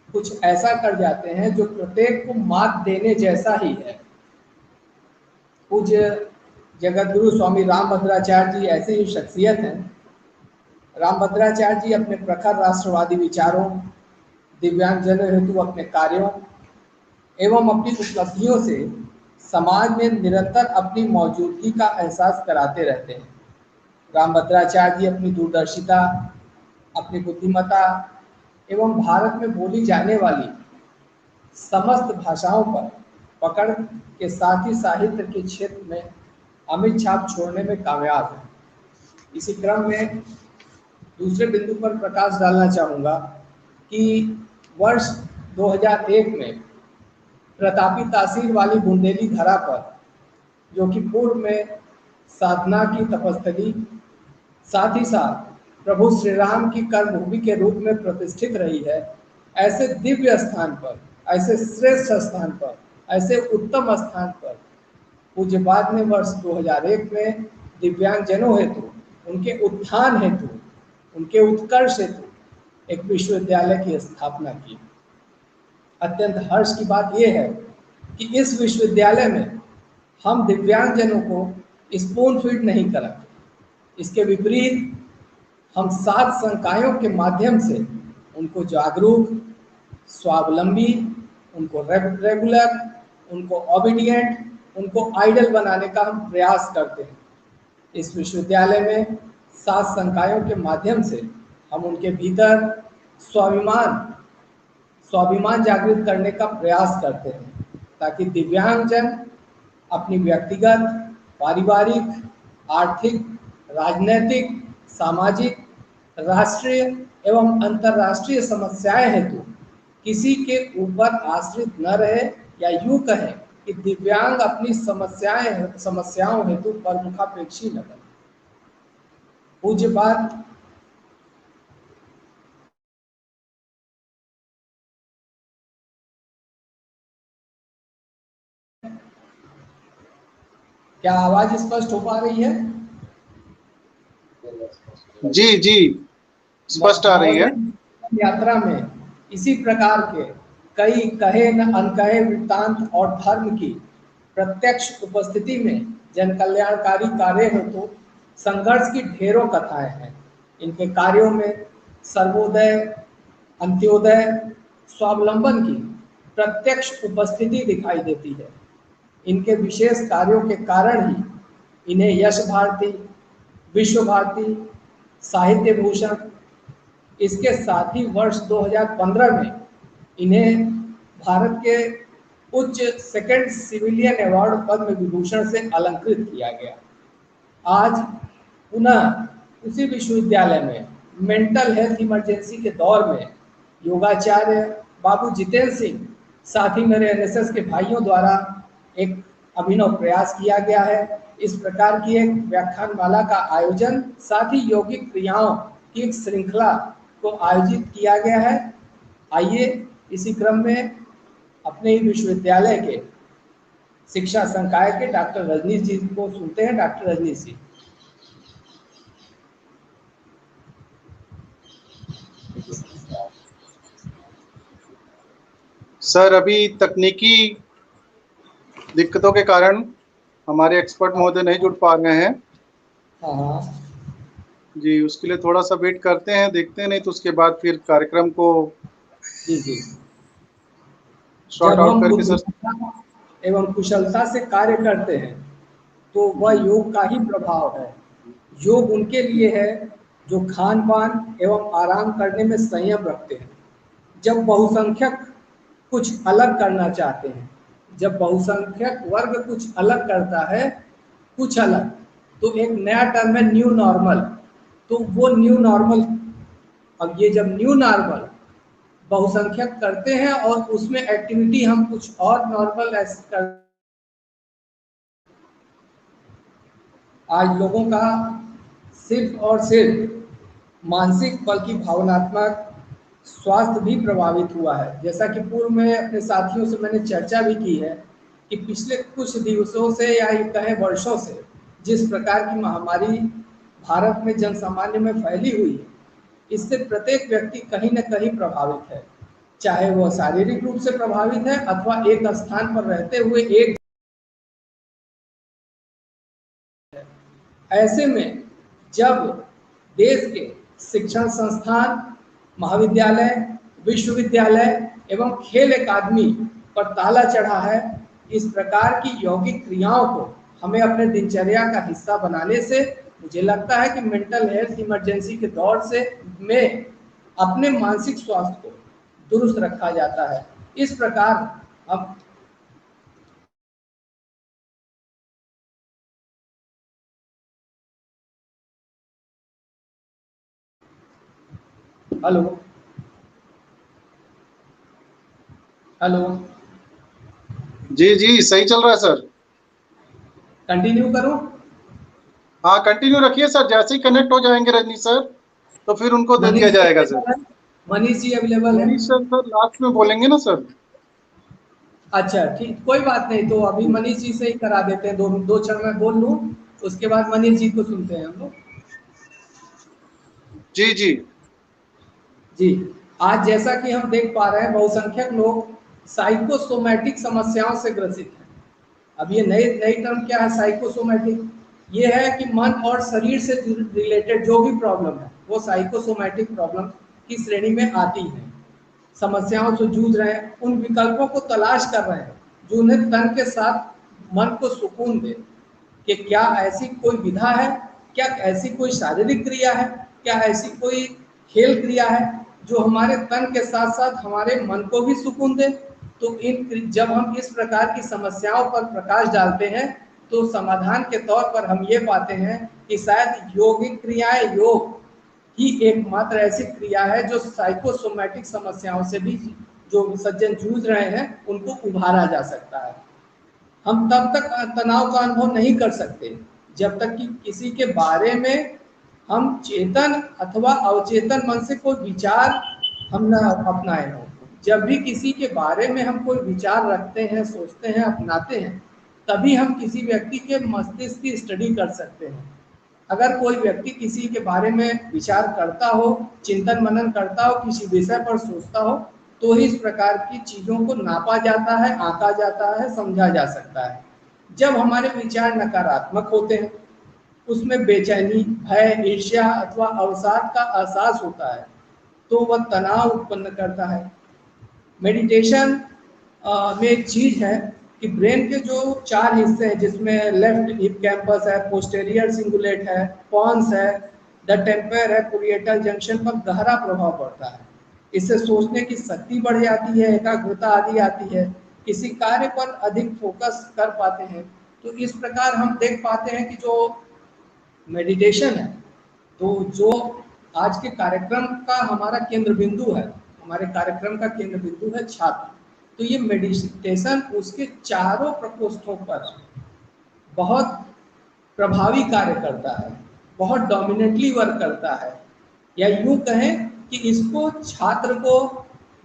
कुछ ऐसा कर जाते हैं जो प्रत्येक को मात देने जैसा ही है। पूज्य जगत गुरु स्वामी रामभद्राचार्य जी ऐसे ही शख्सियत हैं। रामभद्राचार्य जी अपने प्रखर राष्ट्रवादी विचारों, दिव्यांगजनों हेतु अपने कार्यों एवं अपनी उपलब्धियों से समाज में निरंतर अपनी मौजूदगी का एहसास कराते रहते हैं। रामभद्राचार्य जी अपनी दूरदर्शिता, अपनी बुद्धिमत्ता एवं भारत में बोली जाने वाली समस्त भाषाओं पर पकड़ के साथ ही साहित्य के क्षेत्र में अमिट छाप छोड़ने में कामयाब है। इसी क्रम में दूसरे बिंदु पर प्रकाश डालना चाहूँगा कि वर्ष 2001 में प्रतापी तासीर वाली बुंदेली धरा पर, जो कि पूर्व में साधना की तपस्थली, साथ ही साथ प्रभु श्री राम की कर्मभूमि के रूप में प्रतिष्ठित रही है, ऐसे दिव्य स्थान पर, ऐसे श्रेष्ठ स्थान पर, ऐसे उत्तम स्थान पर पूज्यपाद ने वर्ष 2001 में दिव्यांगजनों हेतु, उनके उत्थान हेतु, उनके उत्कर्ष हेतु एक विश्वविद्यालय की स्थापना की। अत्यंत हर्ष की बात यह है कि इस विश्वविद्यालय में हम दिव्यांगजनों को स्पून फीड नहीं कराते, इसके विपरीत हम 7 संकायों के माध्यम से उनको जागरूक, स्वावलंबी, उनको रेगुलर, उनको ओबीडिएंट, उनको आइडल बनाने का हम प्रयास करते हैं। इस विश्वविद्यालय में 7 संकायों के माध्यम से हम उनके भीतर स्वाभिमान जागृत करने का प्रयास करते हैं, ताकि दिव्यांगजन अपनी व्यक्तिगत, पारिवारिक, आर्थिक, राजनैतिक, सामाजिक, राष्ट्रीय एवं अंतर्राष्ट्रीय समस्याएं हेतु किसी के ऊपर आश्रित न रहे, या यूं कहें कि दिव्यांग अपनी समस्याओं हेतु प्रमुखापेक्षी न बने। पूज्यपाद क्या आवाज स्पष्ट हो पा रही है? जी जी, स्पष्ट आ रही है। यात्रा में इसी प्रकार के कई कहे न अनकहे वृत्तांत और धर्म की प्रत्यक्ष उपस्थिति में जन कल्याणकारी कार्य हेतु संघर्ष की ढेरों कथाएं हैं। इनके कार्यों में सर्वोदय, अंत्योदय, स्वावलंबन की प्रत्यक्ष उपस्थिति दिखाई देती है। इनके विशेष कार्यों के कारण ही इन्हें यश भारती, विश्व भारती, साहित्य भूषण, इसके साथ ही वर्ष 2015 में इन्हें भारत के उच्च second civilian award Padma Vibhushan से अलंकृत किया गया। आज पुनः उसी विश्वविद्यालय में मेंटल हेल्थ इमरजेंसी के दौर में योगाचार्य बाबू जितेंद्र सिंह, साथ ही मेरे एनएसएस के भाइयों द्वारा एक अभिनव प्रयास किया गया है। इस प्रकार की एक व्याख्यानमाला का आयोजन, साथ ही यौगिक क्रियाओं की एक श्रृंखला को आयोजित किया गया है। आइए इसी क्रम में अपने ही विश्वविद्यालय के शिक्षा संकाय के डॉक्टर रजनीश जी को सुनते हैं। डॉक्टर रजनीश जी। सर, अभी तकनीकी दिक्कतों के कारण हमारे एक्सपर्ट महोदय नहीं जुड़ पा रहे हैं। हाँ जी, उसके लिए थोड़ा सा वेट करते हैं, देखते हैं, नहीं तो उसके बाद फिर कार्यक्रम को जी शॉर्ट आउट करके सर एवं कुशलता से कार्य करते हैं तो वह योग का ही प्रभाव है। योग उनके लिए है जो खान पान एवं आराम करने में संयम रखते हैं। जब बहुसंख्यक कुछ अलग करना चाहते हैं, जब बहुसंख्यक वर्ग कुछ अलग करता है, कुछ अलग, तो एक नया टर्म है न्यू नॉर्मल। तो वो न्यू नॉर्मल, अब ये जब न्यू नॉर्मल बहुसंख्यक करते हैं और उसमें एक्टिविटी हम कुछ और नॉर्मल ऐसे कर, आज लोगों का सिर्फ और सिर्फ मानसिक बल्कि भावनात्मक स्वास्थ्य भी प्रभावित हुआ है। जैसा कि पूर्व में अपने साथियों से मैंने चर्चा भी की है कि पिछले कुछ दिवसों से या ये कहें वर्षों से जिस प्रकार की महामारी भारत में जनसामान्य में फैली हुई है, इससे प्रत्येक व्यक्ति कहीं न कहीं प्रभावित है, चाहे वह शारीरिक रूप से प्रभावित है अथवा एक स्थान पर रहते हुए एक। ऐसे में जब देश के शिक्षण संस्थान, महाविद्यालय, विश्वविद्यालय एवं खेल अकादमी पर ताला चढ़ा है, इस प्रकार की यौगिक क्रियाओं को हमें अपने दिनचर्या का हिस्सा बनाने से मुझे लगता है कि मेंटल हेल्थ इमरजेंसी के दौर से में अपने मानसिक स्वास्थ्य को दुरुस्त रखा जाता है। इस प्रकार अब हेलो हेलो जी जी सही चल रहा है सर। कंटिन्यू करूं? हाँ कंटिन्यू रखिए सर, जैसे ही कनेक्ट हो जाएंगे रजनीश सर तो फिर उनको दे दिया मनीष जी जाएगा सर। अवेलेबल है? मनीष जी अवेलेबल है? मनीष सर लास्ट में बोलेंगे ना सर। अच्छा ठीक, कोई बात नहीं, तो अभी मनीष जी से ही करा देते हैं। दो दो क्षण में बोल लूं, उसके बाद मनीष जी को सुनते हैं हम लोग। जी जी जी, आज जैसा कि हम देख पा रहे हैं, बहुसंख्यक लोग साइकोसोमैटिक समस्याओं से ग्रसित हैं। अब ये नई नई टर्म क्या है साइकोसोमैटिक? ये है कि मन और शरीर से रिलेटेड जो भी प्रॉब्लम है वो साइकोसोमैटिक प्रॉब्लम की श्रेणी में आती है। समस्याओं से जूझ रहे हैं, उन विकल्पों को तलाश कर रहे हैं जो उन्हें तन के साथ मन को सुकून दे। कि क्या ऐसी कोई विधा है, क्या ऐसी कोई शारीरिक क्रिया है, क्या ऐसी कोई खेल क्रिया है जो हमारे तन के साथ साथ हमारे मन को भी सुकून दे। तो जब हम इस प्रकार की समस्याओं पर प्रकाश डालते हैं तो समाधान के तौर पर हम ये पाते हैं कि शायद योगिक क्रियाएं, योग ही एकमात्र ऐसी क्रिया है जो साइकोसोमैटिक समस्याओं से भी जो सज्जन जूझ रहे हैं उनको उभारा जा सकता है। हम तब तक तनाव का अनुभव नहीं कर सकते जब तक कि किसी के बारे में हम चेतन अथवा अवचेतन मन से कोई विचार हम न अपनाए हों। जब भी किसी के बारे में हम कोई विचार रखते हैं, सोचते हैं, अपनाते हैं, तभी हम किसी व्यक्ति के मस्तिष्क की स्टडी कर सकते हैं। अगर कोई व्यक्ति किसी के बारे में विचार करता हो, चिंतन मनन करता हो, किसी विषय पर सोचता हो, तो ही इस प्रकार की चीज़ों को नापा जाता है, आंका जाता है, समझा जा सकता है। जब हमारे विचार नकारात्मक होते हैं, उसमें बेचैनी, भय, ईर्ष्या अथवा अवसाद का एहसास होता है, तो वह तनाव उत्पन्न करता है। मेडिटेशन में एक चीज़ है कि ब्रेन के जो 4 हिस्से हैं, जिसमें लेफ्ट हिप्पोकैम्पस है, पोस्टेरियर सिंगुलेट है, पॉन्स है, द टेम्पर है, पैरिएटल जंक्शन पर गहरा प्रभाव पड़ता है। इससे सोचने की शक्ति बढ़ जाती है, एकाग्रता आदि आती है, किसी कार्य पर अधिक फोकस कर पाते हैं। तो इस प्रकार हम देख पाते हैं कि जो मेडिटेशन है, तो जो आज के कार्यक्रम का हमारा केंद्र बिंदु है, हमारे कार्यक्रम का केंद्र बिंदु है छात्र। तो ये मेडिटेशन उसके चारों प्रकोष्ठों पर बहुत प्रभावी कार्य करता है, बहुत डोमिनेटली वर्क करता है। या यूं कहें कि इसको छात्र को,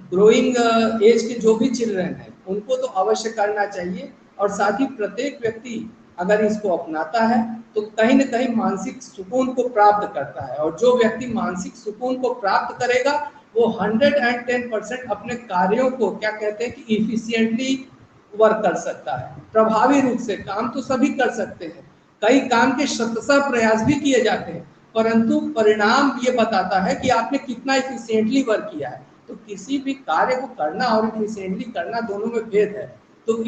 ग्रोइंग एज के जो भी चिल्ड्रन हैं उनको तो अवश्य करना चाहिए, और साथ ही प्रत्येक व्यक्ति अगर इसको अपनाता है तो कहीं ना कहीं मानसिक सुकून को प्राप्त करता है। और जो व्यक्ति मानसिक सुकून को प्राप्त करेगा वो 110% अपने कार्यों को, क्या कहते हैं कि इफिशिएंटली वर्क कर सकता है, प्रभावी रूप से। काम तो सभी कर सकते हैं, कई काम के शतशः प्रयास भी किए जाते हैं, परंतु परिणाम ये बताता है कि आपने कितना इफिशिएंटली वर्क किया है। तो किसी भी कार्य को करना और इफिशिएंटली करना दोनों में भेद है। तो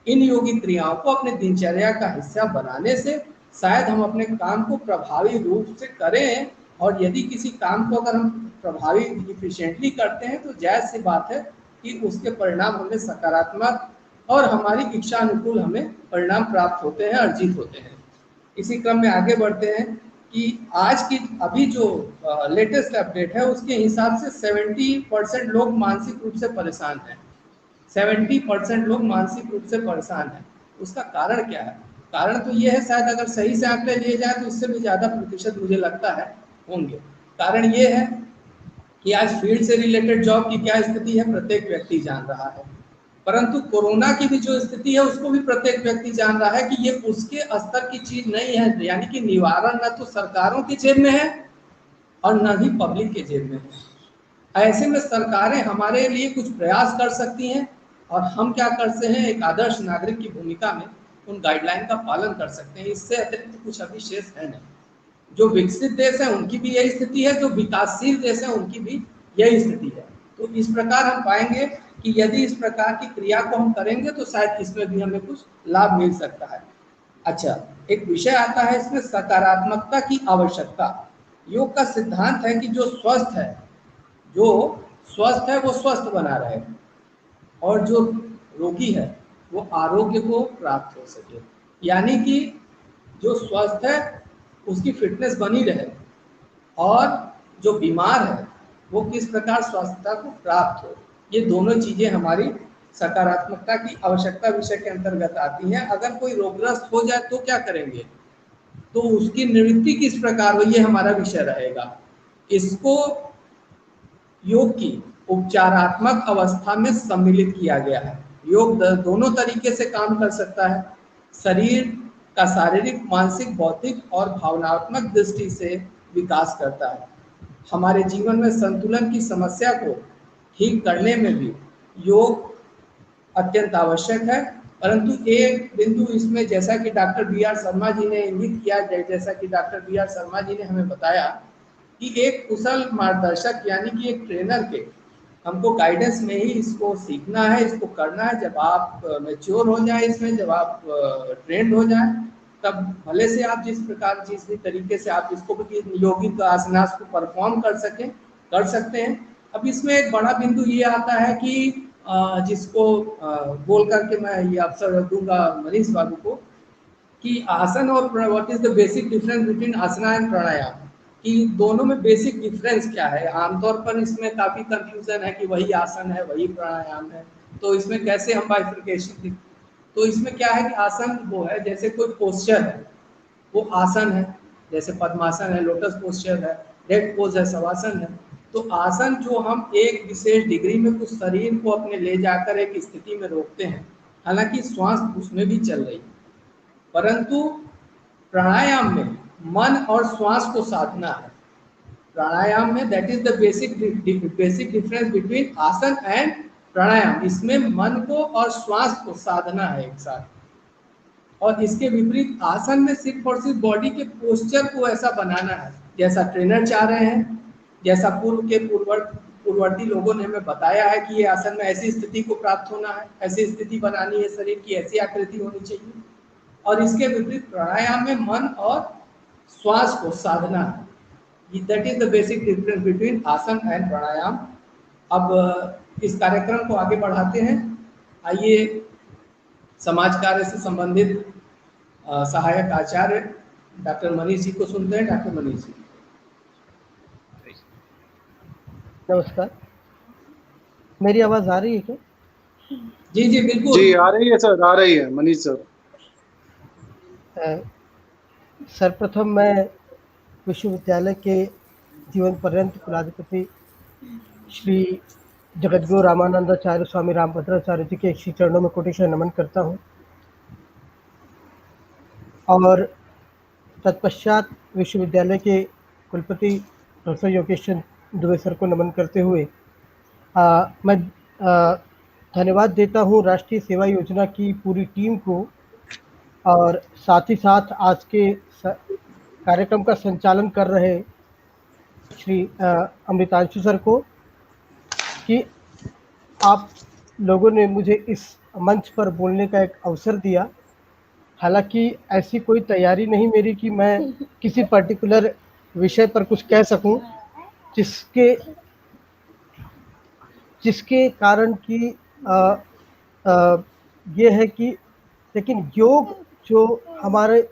इन योगिक क्रियाओं को अपने दिनचर्या का हिस्सा बनाने से शायद हम अपने काम को प्रभावी रूप से करें। और यदि किसी काम को अगर हम प्रभावी इफिशिएंटली करते हैं तो जायज़ सी बात है कि उसके परिणाम हमें सकारात्मक और हमारी इच्छा अनुकूल हमें परिणाम प्राप्त होते हैं, अर्जित होते हैं। इसी क्रम में आगे बढ़ते हैं कि आज की अभी जो लेटेस्ट अपडेट है उसके हिसाब से 70% लोग मानसिक रूप से परेशान हैं। 70% लोग मानसिक रूप से परेशान हैं। उसका कारण क्या है? कारण तो ये है, शायद अगर सही से आंकड़े लिए जाए तो इससे भी ज़्यादा प्रतिशत मुझे लगता है होंगे। कारण ये है कि आज फील्ड से रिलेटेड जॉब की क्या स्थिति है प्रत्येक व्यक्ति जान रहा है, परंतु कोरोना की भी जो स्थिति है उसको भी प्रत्येक व्यक्ति जान रहा है कि ये उसके स्तर की चीज नहीं है। यानी कि निवारण न तो सरकारों की जेब में है और न ही पब्लिक के जेब में है। ऐसे में सरकारें हमारे लिए कुछ प्रयास कर सकती हैं और हम क्या करते हैं, एक आदर्श नागरिक की भूमिका में उन गाइडलाइन का पालन कर सकते हैं। इससे अतिरिक्त कुछ अभी शेष है नहीं। जो विकसित देश है उनकी भी यही स्थिति है, जो विकासशील देश है उनकी भी यही स्थिति है। तो इस प्रकार हम पाएंगे कि यदि इस प्रकार की क्रिया को हम करेंगे तो शायद इसमें भी हमें कुछ लाभ मिल सकता है। अच्छा, एक विषय आता है इसमें सकारात्मकता की आवश्यकता। योग का सिद्धांत है कि जो स्वस्थ है वो स्वस्थ बना रहे और जो रोगी है वो आरोग्य को प्राप्त हो सके। यानी कि जो स्वस्थ है उसकी फिटनेस बनी रहे और जो बीमार है वो किस प्रकार स्वस्थता को प्राप्त हो। ये दोनों चीज़ें हमारी सकारात्मकता की आवश्यकता विषय के अंतर्गत आती हैं। अगर कोई रोगग्रस्त हो जाए तो क्या करेंगे, तो उसकी निवृत्ति किस प्रकार हो, ये हमारा विषय रहेगा। इसको योग की उपचारात्मक अवस्था में सम्मिलित किया गया है। योग दोनों तरीके से काम कर सकता है। शरीर का शारीरिक, मानसिक, बौद्धिक और भावनात्मक दृष्टि से विकास करता है। हमारे जीवन में संतुलन की समस्या को ठीक करने में भी योग अत्यंत आवश्यक है। परंतु एक बिंदु इसमें, जैसा कि doctor B R Sharma ji ने इंगित किया, जैसा कि doctor B R Sharma ji ने हमें बताया कि एक कुशल मार्गदर्शक यानी कि एक ट्रेनर के हमको गाइडेंस में ही इसको सीखना है, इसको करना है। जब आप मैच्योर हो जाए इसमें, जब आप ट्रेंड हो जाए, तब भले से आप जिस प्रकार जिस भी तरीके से आप इसको योगिक आसनास को परफॉर्म कर सकते हैं। अब इसमें एक बड़ा बिंदु ये आता है कि जिसको बोल करके मैं ये अवसर दूंगा मनीष बाबू को, कि आसन और what is the basic difference between asana and pranayama, कि दोनों में बेसिक डिफरेंस क्या है। आमतौर पर इसमें काफ़ी कंफ्यूजन है कि वही आसन है वही प्राणायाम है, तो इसमें कैसे हम बाइफिकेशन। तो इसमें क्या है कि आसन वो है, जैसे कोई पोस्चर है वो आसन है, जैसे पद्मासन है, लोटस पोस्चर है, रेड पोज है, शवासन है। तो आसन जो हम एक विशेष डिग्री में उस शरीर को अपने ले जाकर एक स्थिति में रोकते हैं, हालांकि श्वास उसमें भी चल रही है, परंतु प्राणायाम में मन और श्वास को साधना है। प्राणायाम में that is the basic difference between आसन एंड प्राणायाम। इसमें मन को और श्वास को साधना है एक साथ, और इसके विपरीत आसन में सिर्फ और सिर्फ बॉडी के पोस्चर को ऐसा बनाना है जैसा ट्रेनर चाह रहे हैं, जैसा पूर्ववर्ती लोगों ने हमें बताया है कि ये आसन में ऐसी स्थिति को प्राप्त होना है, ऐसी स्थिति बनानी है, शरीर की ऐसी आकृति होनी चाहिए। और इसके विपरीत प्राणायाम में मन और श्वास को साधना है। That is the basic difference between आसन एंड प्राणायाम। अब इस कार्यक्रम को आगे बढ़ाते हैं। आइए समाज कार्य से संबंधित सहायक आचार्य डॉक्टर मनीष जी को सुनते हैं। डॉक्टर मनीष जी, नमस्कार, मेरी आवाज आ रही है क्या? जी जी बिल्कुल जी आ रही है सर, आ रही है मनीष सर। सर्वप्रथम मैं विश्वविद्यालय के जीवन पर्यंत कुलाधिपति श्री जगद्गुरु रामानंदाचार्य स्वामी रामभद्राचार्य जी के श्री चरणों में कोटि नमन करता हूँ, और तत्पश्चात विश्वविद्यालय के कुलपति प्रोफेसर योगेश चंद्र दुबे सर को नमन करते हुए मैं धन्यवाद देता हूँ राष्ट्रीय सेवा योजना की पूरी टीम को, और साथ ही साथ आज के कार्यक्रम का संचालन कर रहे श्री अमृतांशु सर को, कि आप लोगों ने मुझे इस मंच पर बोलने का एक अवसर दिया। हालांकि ऐसी कोई तैयारी नहीं मेरी कि मैं किसी पर्टिकुलर विषय पर कुछ कह सकूं, जिसके कारण कि ये है कि, लेकिन योग जो हमारे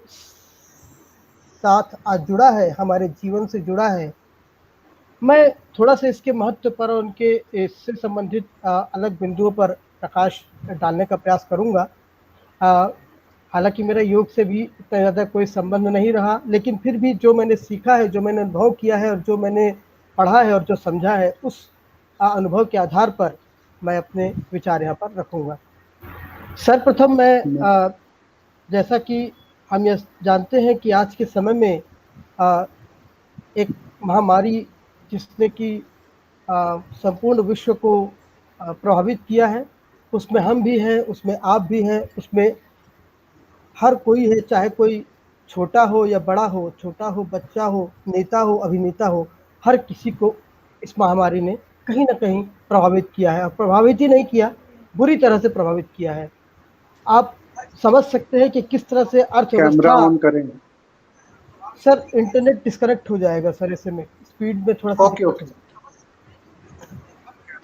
साथ आज जुड़ा है, हमारे जीवन से जुड़ा है, मैं थोड़ा सा इसके महत्व पर और उनके इससे संबंधित अलग बिंदुओं पर प्रकाश डालने का प्रयास करूंगा। हालांकि मेरा योग से भी इतना ज़्यादा कोई संबंध नहीं रहा, लेकिन फिर भी जो मैंने सीखा है, जो मैंने अनुभव किया है और जो मैंने पढ़ा है और जो समझा है, उस अनुभव के आधार पर मैं अपने विचार यहाँ पर रखूँगा। सर्वप्रथम मैं जैसा कि हम यह जानते हैं कि आज के समय में एक महामारी जिसने कि संपूर्ण विश्व को प्रभावित किया है, उसमें हम भी हैं, उसमें आप भी हैं, उसमें हर कोई है, चाहे कोई छोटा हो या बड़ा हो, छोटा हो बच्चा हो, नेता हो अभिनेता हो, हर किसी को इस महामारी ने कहीं ना कहीं प्रभावित किया है, और प्रभावित ही नहीं किया, बुरी तरह से प्रभावित किया है। आप समझ सकते हैं कि किस तरह से कैमरा अर्थव्यवस्था। ऑन करें। सर इंटरनेट डिस्कनेक्ट हो जाएगा सर, ऐसे में स्पीड में थोड़ा सा ओके दिक्कत ओके। हो।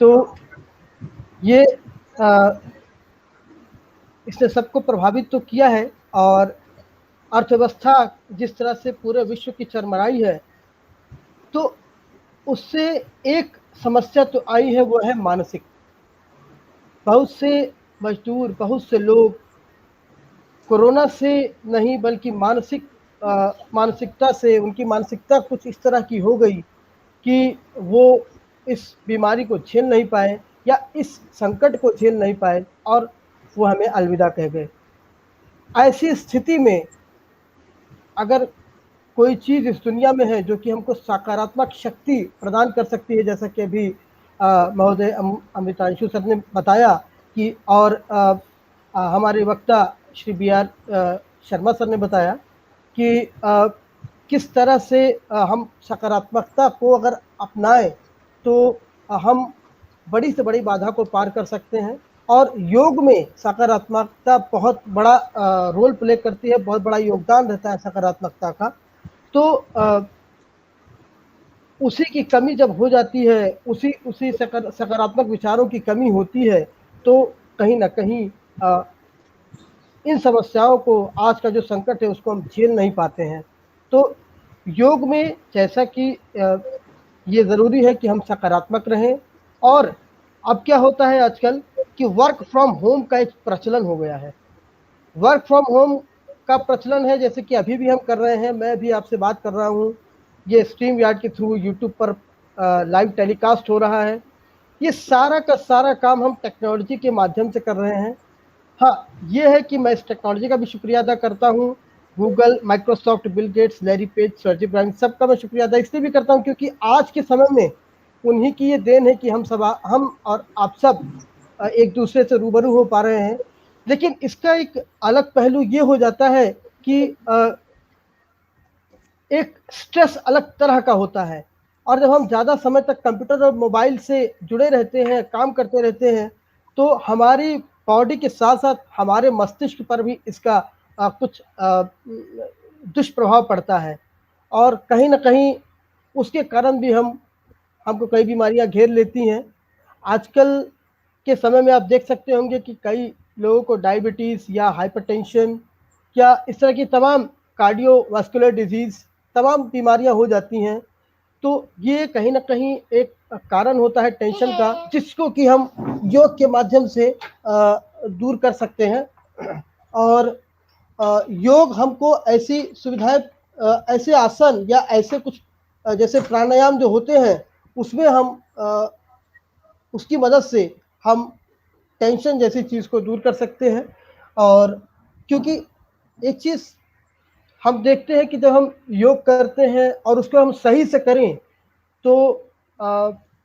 तो ये इसने सबको प्रभावित तो किया है, और अर्थव्यवस्था जिस तरह से पूरे विश्व की चरमराई है, तो उससे एक समस्या तो आई है, वो है मानसिक। बहुत से मजदूर, बहुत से लोग कोरोना से नहीं बल्कि मानसिकता से, उनकी मानसिकता कुछ इस तरह की हो गई कि वो इस बीमारी को झेल नहीं पाए या इस संकट को झेल नहीं पाए, और वो हमें अलविदा कह गए। ऐसी स्थिति में अगर कोई चीज़ इस दुनिया में है जो कि हमको सकारात्मक शक्ति प्रदान कर सकती है, जैसा कि अभी महोदय अमृतांशु सर ने बताया कि, और हमारे वक्ता श्री बी.आर. शर्मा सर ने बताया कि किस तरह से हम सकारात्मकता को अगर अपनाएं तो हम बड़ी से बड़ी बाधा को पार कर सकते हैं। और योग में सकारात्मकता बहुत बड़ा रोल प्ले करती है, बहुत बड़ा योगदान रहता है सकारात्मकता का। तो उसी की कमी जब हो जाती है, उसी सकारात्मक विचारों की कमी होती है, तो कहीं ना कहीं इन समस्याओं को, आज का जो संकट है उसको हम झेल नहीं पाते हैं। तो योग में जैसा कि ये ज़रूरी है कि हम सकारात्मक रहें। और अब क्या होता है आजकल कि वर्क फ्रॉम होम का एक प्रचलन हो गया है। वर्क फ्रॉम होम का प्रचलन है, जैसे कि अभी भी हम कर रहे हैं, मैं भी आपसे बात कर रहा हूँ, ये स्ट्रीम यार्ड के थ्रू यूट्यूब पर लाइव टेलीकास्ट हो रहा है। ये सारा का सारा काम हम टेक्नोलॉजी के माध्यम से कर रहे हैं। हाँ, ये है कि मैं इस टेक्नोलॉजी का भी शुक्रिया अदा करता हूँ। Google, Microsoft, Bill Gates, Larry Page, Sergey Brin, सबका मैं शुक्रिया अदा इसलिए भी करता हूँ क्योंकि आज के समय में उन्हीं की ये देन है कि हम और आप सब एक दूसरे से रूबरू हो पा रहे हैं। लेकिन इसका एक अलग पहलू ये हो जाता है कि एक स्ट्रेस अलग तरह का होता है, और जब हम ज़्यादा समय तक कंप्यूटर और मोबाइल से जुड़े रहते हैं, काम करते रहते हैं, तो हमारी बॉडी के साथ साथ हमारे मस्तिष्क पर भी इसका कुछ दुष्प्रभाव पड़ता है, और कहीं ना कहीं उसके कारण भी हमको कई बीमारियां घेर लेती हैं। आजकल के समय में आप देख सकते होंगे कि कई लोगों को डायबिटीज़ या हाइपरटेंशन या इस तरह की तमाम कार्डियोवास्कुलर डिजीज़, तमाम बीमारियां हो जाती हैं। तो ये कहीं ना कहीं एक कारण होता है टेंशन का, जिसको कि हम योग के माध्यम से दूर कर सकते हैं। और योग हमको ऐसी सुविधाएं, ऐसे आसन या ऐसे कुछ जैसे प्राणायाम जो होते हैं, उसमें हम उसकी मदद से हम टेंशन जैसी चीज़ को दूर कर सकते हैं। और क्योंकि एक चीज़ हम देखते हैं कि जब हम योग करते हैं और उसको हम सही से करें, तो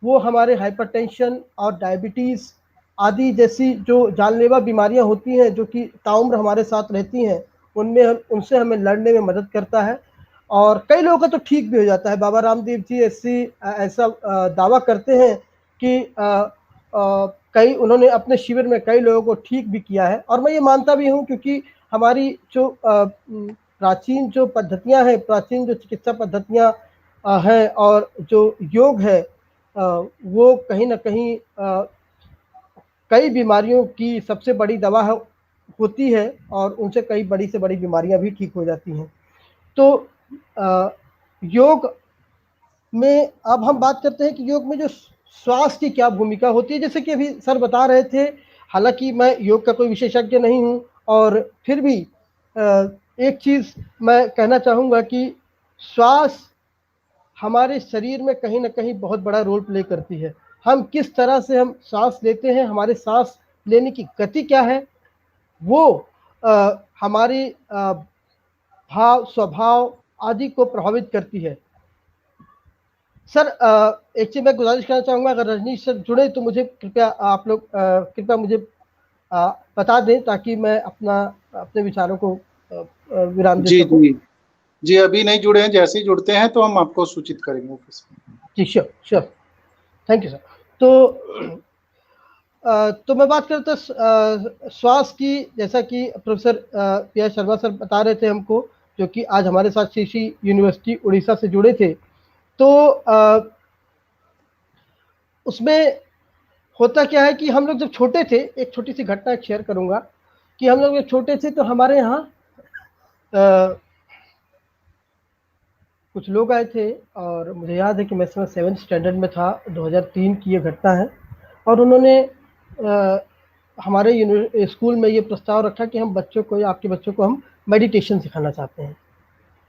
वो हमारे हाइपरटेंशन और डायबिटीज़ आदि जैसी जो जानलेवा बीमारियां होती हैं, जो कि ताउम्र हमारे साथ रहती हैं, उनसे हमें लड़ने में मदद करता है। और कई लोगों का तो ठीक भी हो जाता है। बाबा रामदेव जी ऐसा दावा करते हैं कि कई उन्होंने अपने शिविर में कई लोगों को ठीक भी किया है, और मैं ये मानता भी हूँ क्योंकि हमारी जो प्राचीन जो पद्धतियाँ हैं, प्राचीन जो चिकित्सा पद्धतियाँ हैं, और जो योग है, वो कहीं ना कहीं कई बीमारियों की सबसे बड़ी दवा होती है, और उनसे कई बड़ी से बड़ी बीमारियां भी ठीक हो जाती हैं। तो योग में अब हम बात करते हैं कि योग में जो श्वास की क्या भूमिका होती है। जैसे कि अभी सर बता रहे थे, हालांकि मैं योग का कोई विशेषज्ञ नहीं हूं, और फिर भी एक चीज़ मैं कहना चाहूँगा कि श्वास हमारे शरीर में कहीं ना कहीं बहुत बड़ा रोल प्ले करती है। हम किस तरह से हम सांस लेते हैं, हमारे सांस लेने की गति क्या है, वो हमारी भाव, स्वभाव आदि को प्रभावित करती है। सर एक चीज मैं गुजारिश करना चाहूँगा, अगर रजनीश सर जुड़े तो मुझे कृपया आप लोग कृपया मुझे बता दें, ताकि मैं अपने विचारों को विराम दे जी सकूं। जी जी, अभी नहीं जुड़े हैं, जैसे ही जुड़ते हैं तो हम आपको सूचित करेंगे। जी sure sure, thank you sir. तो तो मैं बात करता श्वास की, जैसा कि प्रोफेसर पी शर्मा सर बता रहे थे हमको, जो कि आज हमारे साथ श्री यूनिवर्सिटी उड़ीसा से जुड़े थे। तो उसमें होता क्या है कि हम लोग जब छोटे थे, एक छोटी सी घटना शेयर करूंगा कि हम लोग जब छोटे थे तो हमारे यहाँ कुछ लोग आए थे, और मुझे याद है कि मैं समय 7th स्टैंडर्ड में था, 2003 की ये घटना है। और उन्होंने हमारे स्कूल में ये प्रस्ताव रखा कि हम बच्चों को या आपके बच्चों को हम मेडिटेशन सिखाना चाहते हैं।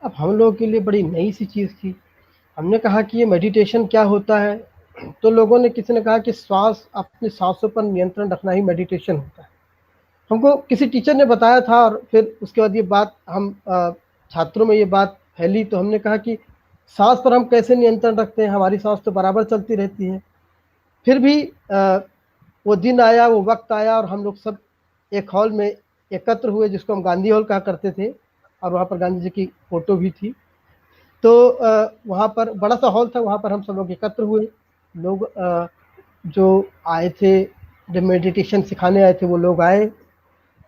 अब हम लोगों के लिए बड़ी नई सी चीज़ थी। हमने कहा कि ये मेडिटेशन क्या होता है, तो लोगों ने, किसी ने कहा कि अपने सांसों पर नियंत्रण रखना ही मेडिटेशन होता है। हमको किसी टीचर ने बताया था, और फिर उसके बाद ये बात हम छात्रों में ये बात फैली, तो हमने कहा कि सांस पर हम कैसे नियंत्रण रखते हैं, हमारी सांस तो बराबर चलती रहती है। फिर भी वो दिन आया, वो वक्त आया, और हम लोग सब एक हॉल में एकत्र हुए, जिसको हम गांधी हॉल कहा करते थे, और वहाँ पर गांधी जी की फोटो भी थी। तो वहाँ पर बड़ा सा हॉल था, वहाँ पर हम सब लोग एकत्र हुए। लोग जो आए थे, जो मेडिटेशन सिखाने आए थे, वो लोग आए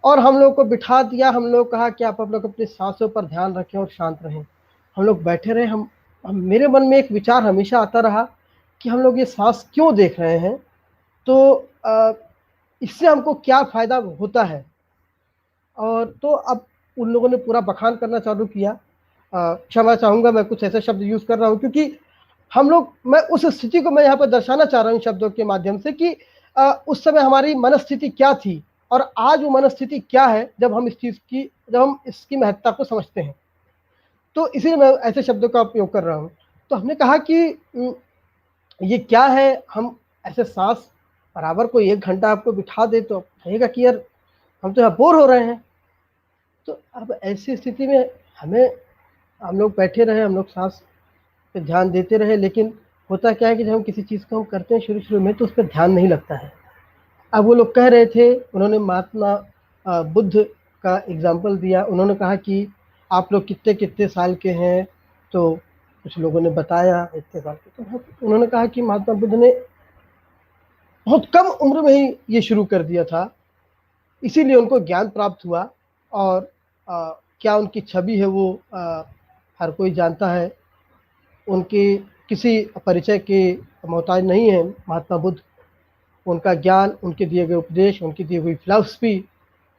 और हम लोग को बिठा दिया। हम लोग कहा कि आप लोग अपनी सांसों पर ध्यान रखें और शांत रहें। हम लोग बैठे रहे। हम मेरे मन में एक विचार हमेशा आता रहा कि हम लोग ये सांस क्यों देख रहे हैं, तो इससे हमको क्या फ़ायदा होता है। और तो अब उन लोगों ने पूरा बखान करना चालू किया। क्षमा चाहूँगा, मैं कुछ ऐसे शब्द यूज़ कर रहा हूँ, क्योंकि हम लोग, मैं उस स्थिति को मैं यहाँ पर दर्शाना चाह रहा हूँ शब्दों के माध्यम से कि उस समय हमारी मनस्थिति क्या थी और आज वो मनस्थिति क्या है, जब हम इसकी महत्ता को समझते हैं। तो इसीलिए मैं ऐसे शब्दों का उपयोग कर रहा हूँ। तो हमने कहा कि ये क्या है, हम ऐसे सांस बराबर को 1 घंटा आपको बिठा दे तो कहेगा कि यार हम तो यहाँ बोर हो रहे हैं। तो अब ऐसी स्थिति में हम लोग बैठे रहे, हम लोग सांस पे ध्यान देते रहे, लेकिन होता क्या है कि जब हम किसी चीज़ को हम करते हैं शुरू में, तो उस पर ध्यान नहीं लगता है। अब वो लोग कह रहे थे, उन्होंने महात्मा बुद्ध का एग्जाम्पल दिया। उन्होंने कहा कि आप लोग कितने कितने साल के हैं, तो कुछ लोगों ने बताया इतने साल के। तो उन्होंने कहा कि महात्मा बुद्ध ने बहुत कम उम्र में ही ये शुरू कर दिया था, इसीलिए उनको ज्ञान प्राप्त हुआ। और क्या उनकी छवि है वो हर कोई जानता है। उनके किसी परिचय के मोहताज नहीं है महात्मा बुद्ध। उनका ज्ञान, उनके दिए गए उपदेश, उनकी दी हुई फिलॉसफी